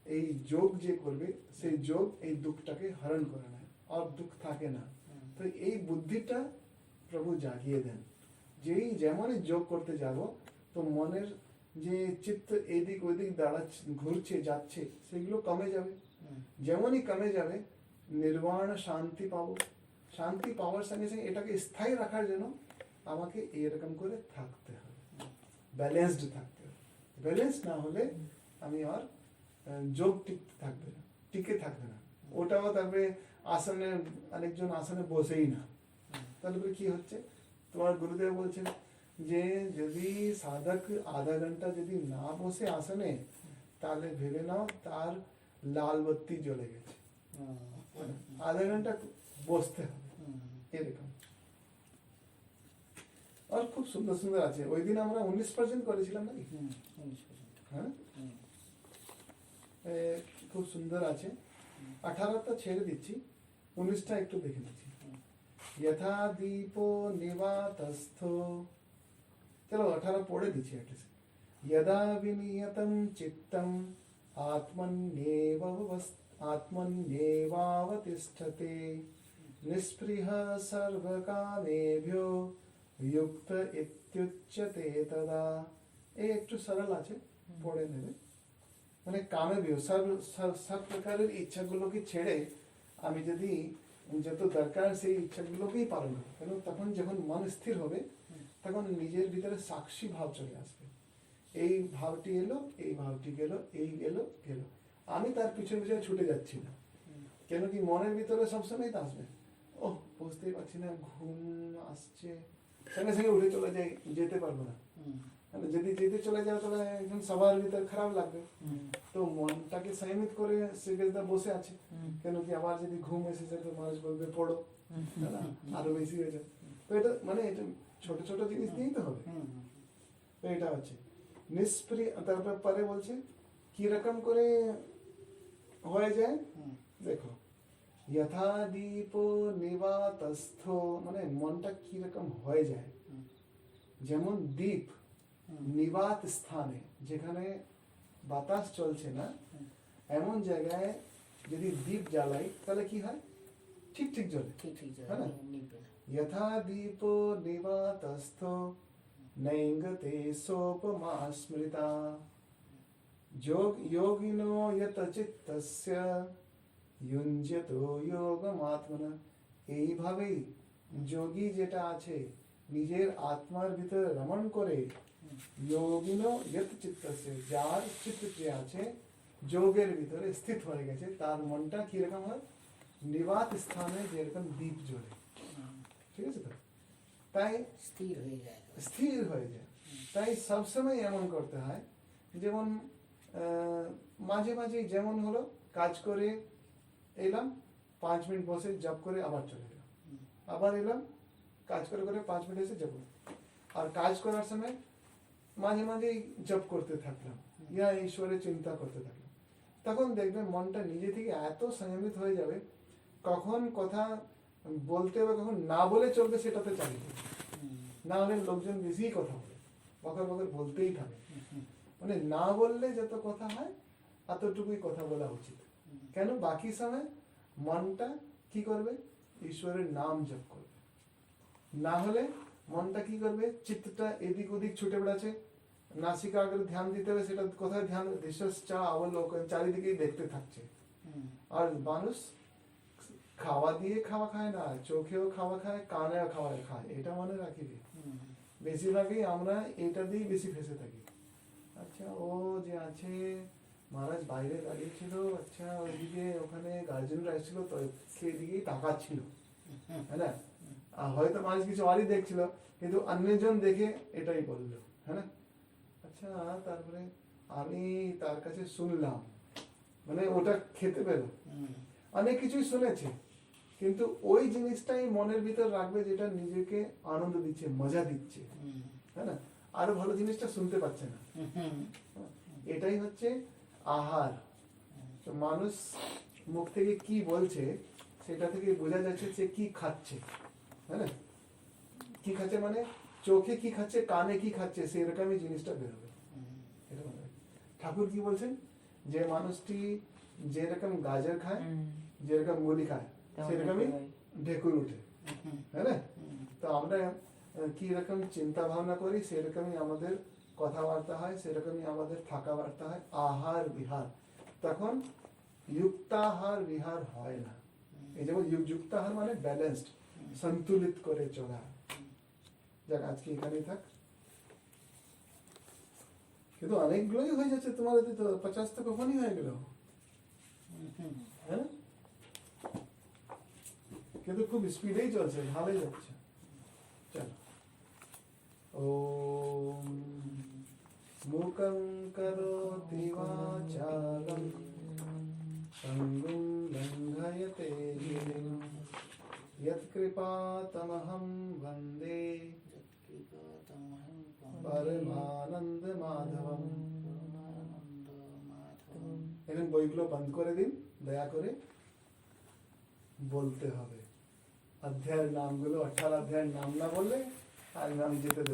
এই যোগ যে করবে সেই যোগ এই দুঃখটাকে হরণ করে নেয় আর দুঃখ থাকে না। তো এই বুদ্ধিটা প্রভু জাগিয়ে দেন, যেই যেমনই যোগ করতে যাব তো মনের যে চিত্ত এদিক ওদিক দাঁড়াচ্ছে, ঘুরছে যাচ্ছে, সেগুলো কমে যাবে। যেমনই কমে যাবে নির্বাণ শান্তি পাবো, শান্তি পাওয়ার সঙ্গে সঙ্গে এটাকে স্থায়ী রাখার জন্য আমাকে এরকম করে থাকতে হবে, ব্যালেন্সড থাকতে হবে। ব্যালেন্স না হলে আমি আর যোগ টিকে থাকবে না। ওটাও তারপরে আসনে অনেকজন আসনে বসেই না, তাহলে কি হচ্ছে, তোমার গুরুদেব বলছেন যে যদি সাধক আধা ঘন্টা যদি না বসে আসনে তাহলে ভেবে নাও তার লাল বাতি জ্বলে গেছে, আধা ঘন্টা বসতে হবে এরকম। আর খুব সুন্দর সুন্দর আছে, ওই দিন আমরা 19% করেছিলাম নাকি, হ্যাঁ খুব সুন্দর আছে। 18টা ছেড়ে দিচ্ছি, 19টা একটু দেখে নিচ্ছি। यथा दीपो निवातस्थो, चलो 18 पढ़े दीजिए एटलीस्ट। यदा विनियतं चित्तम आत्मन्येवावतिष्ठते निस्पृह सर्वकामेभ्यो युक्त इत्युच्यते तदा। এই একটু সরল আছে, পড়ে নেবে। মানে কামেভ্যো সব প্রকারের ইচ্ছাগুলোকে ছেড়ে আমি যদি যত দরকার সেই ইচ্ছাগুলোকেই পালন করবো, কেন তখন যখন মন স্থির হবে তখন নিজের ভিতরে সাক্ষী ভাব চলে আসবে। এই ভাবটি এলো, এই ভাবটি গেল, এই গেল গেল, আমি তার পিছনে পিছনে ছুটে যাচ্ছি না, কেন কি মনের ভিতরে সবসময় তো আসবে, ওহ বুঝতেই পারছি না, ঘুম আসছে, সঙ্গে সঙ্গে উঠে চলে যাই, যেতে পারবো না। যদি যেতে চলে যাও তাহলে একদম সবার ভিতরে খারাপ লাগবে। তো মনটাকে সংযমিত করে শ্রীকৃষ্ণ বসে আছে, কেন কি আবার যদি ঘুম এসেছে তো মানুষ বলবে পড়ো, আরো বেশি হয়ে যায়। তো এটা মানে এটা ছোট ছোট জিনিস দিয়েই তো হবে। তো এটা হচ্ছে নিষ্প্রিয়। তারপর পরে বলছে কি রকম করে হয়ে যায়, দেখো যথা দীপ নিবাতস্থ মানে মনটা কি রকম হয়ে যায়, যেমন দ্বীপ নিবাত স্থানে যেখানে বাতাস চলছে না এমন জায়গায় যদি দ্বীপ জ্বালাই তাহলে কি হয়, ঠিক ঠিক জ্বলে, है ना। यथा दीपो निवातस्थो नैंगते सोपमा स्मृता योगिनो यत चित्तस्य युञ्जतो योगमात्मना। এইভাবেই যোগী যেটা আছে নিজের আত্মার ভিতরে রমণ করে, যোগিনো ইয়ত চিত্তস্য, যার চিত্ত যে আছে যোগের ভিতরে স্থিত হয়ে গেছে, তার মনটা কিরকম হয়, নিবাত স্থানে যেরকম দ্বীপ জ্বলে, ঠিক আছে তো? তাই স্থির হয়ে যায়। স্থির হয়ে যায়। তাই সবসময় এমন করতে হয়, যেমন মাঝে মাঝে যেমন হলো কাজ করে এলাম, 5 মিনিট বসে জব করে আবার চলে গেলাম, আবার এলাম কাজ করে করে 5 মিনিট এসে জব, আর কাজ করার সময় মাঝে মাঝে জব করতে থাকলাম, ইয়া ঈশ্বরের চিন্তা করতে থাকলাম। তখন দেখবে মনটা নিজে থেকে এত সংযমিত হয়ে যাবে, কখন কথা বলতে হবে কখন না বলে চলবে সেটাতে চালিয়ে দেবে। না হলে লোকজন বেশি কথা বলে, বকর বকর বলতেই থাকে। মানে না বললে যত কথা হয় এতটুকুই কথা বলা উচিত। কেন? বাকি সময় মনটা কি করবে, ঈশ্বরের নাম জপ করবে। না হলে মনটা কি করবে, চিত্তটা এদিক ওদিক ছুটে বেড়াচ্ছে, নাসিকা আগে ধ্যান দিতে হবে, সেটা কোথায় ধ্যান, দিশা অবলোকন চারিদিকেই দেখতে থাকছে। আর মানুষ খাওয়া দিয়ে খাওয়া খায় না, চোখেও খাওয়া খায়, কানেও খাওয়া খায়, এটা মনে রাখিবে। বেশিরভাগই আমরা এটা দিয়েই বেশি ফেসে থাকি। আচ্ছা ও যে আছে মহারাজ বাইরে দাঁড়িয়ে ছিল, আচ্ছা ওইদিকে ওখানে গার্জেনরা এসেছিল তো সেদিকেই তাকাচ্ছিল, হ্যাঁ না? আর হয়তো মানুষ কিছু আরই দেখছিল, কিন্তু অন্যজন দেখে এটাই বললো, হ্যাঁ না? আচ্ছা তারপরে আমি তার কাছে শুনলাম, মানে ওটা খেতে পেল, অনেক কিছুই শুনেছে, কিন্তু ওই জিনিসটাই মনের ভিতর রাখবে যেটা নিজেকে আনন্দ দিচ্ছে, মজা দিচ্ছে, হ্যাঁ না? আরো ভালো জিনিসটা শুনতে পাচ্ছে না। এটাই হচ্ছে আহার। তো মানুষ মুখ থেকে কি বলছে সেটা থেকে বোঝা যাচ্ছে সে কি খাচ্ছে, হ্যাঁ না? কি খাচ্ছে মানে চোখে কি খাচ্ছে, কানে কি খাচ্ছে, সেরকমই জিনিসটা বেরোবে। এটা মনে রাখবে। ঠাকুর কি বলছেন, যে মানুষটি যেরকম গাজর খায়, যেরকম মুড়ি খায়, সেরকমই ঢেকুর উঠে, হ্যাঁ না? তো আমরা কি রকম চিন্তা ভাবনা করি সেরকমই আমাদের কথাবার্তা হয়, সেরকমই আমাদের থাকা বার্তা হয়। আহার বিহার, তখন যুক্তাহার বিহার হয় না। এই যেমন যুক্তাহার মানে ব্যালেন্সড, সন্তুলিত করে চলা। যাক আজকে এখানেই থাক, কিন্তু অনেকগুলোই হয়ে যাচ্ছে তোমার, তো 50 তো কখনই হয়ে গেল, হ্যাঁ? কিন্তু খুব স্পিডেই চলছে, ভালোই যাচ্ছে। চলো। ওম মুকং করোতি বাচালং সঙ্গুং লঙ্ঘয়তে গিরিং यत्कृपातमहं वन्दे परमानंद माधवम। এখন বইগুলো বন্ধ করে দিন দয়া করে, বলতে হবে অধ্যায়ের নামগুলো। 18 অধ্যায়ের নাম না বললে আমি যেতে দেব।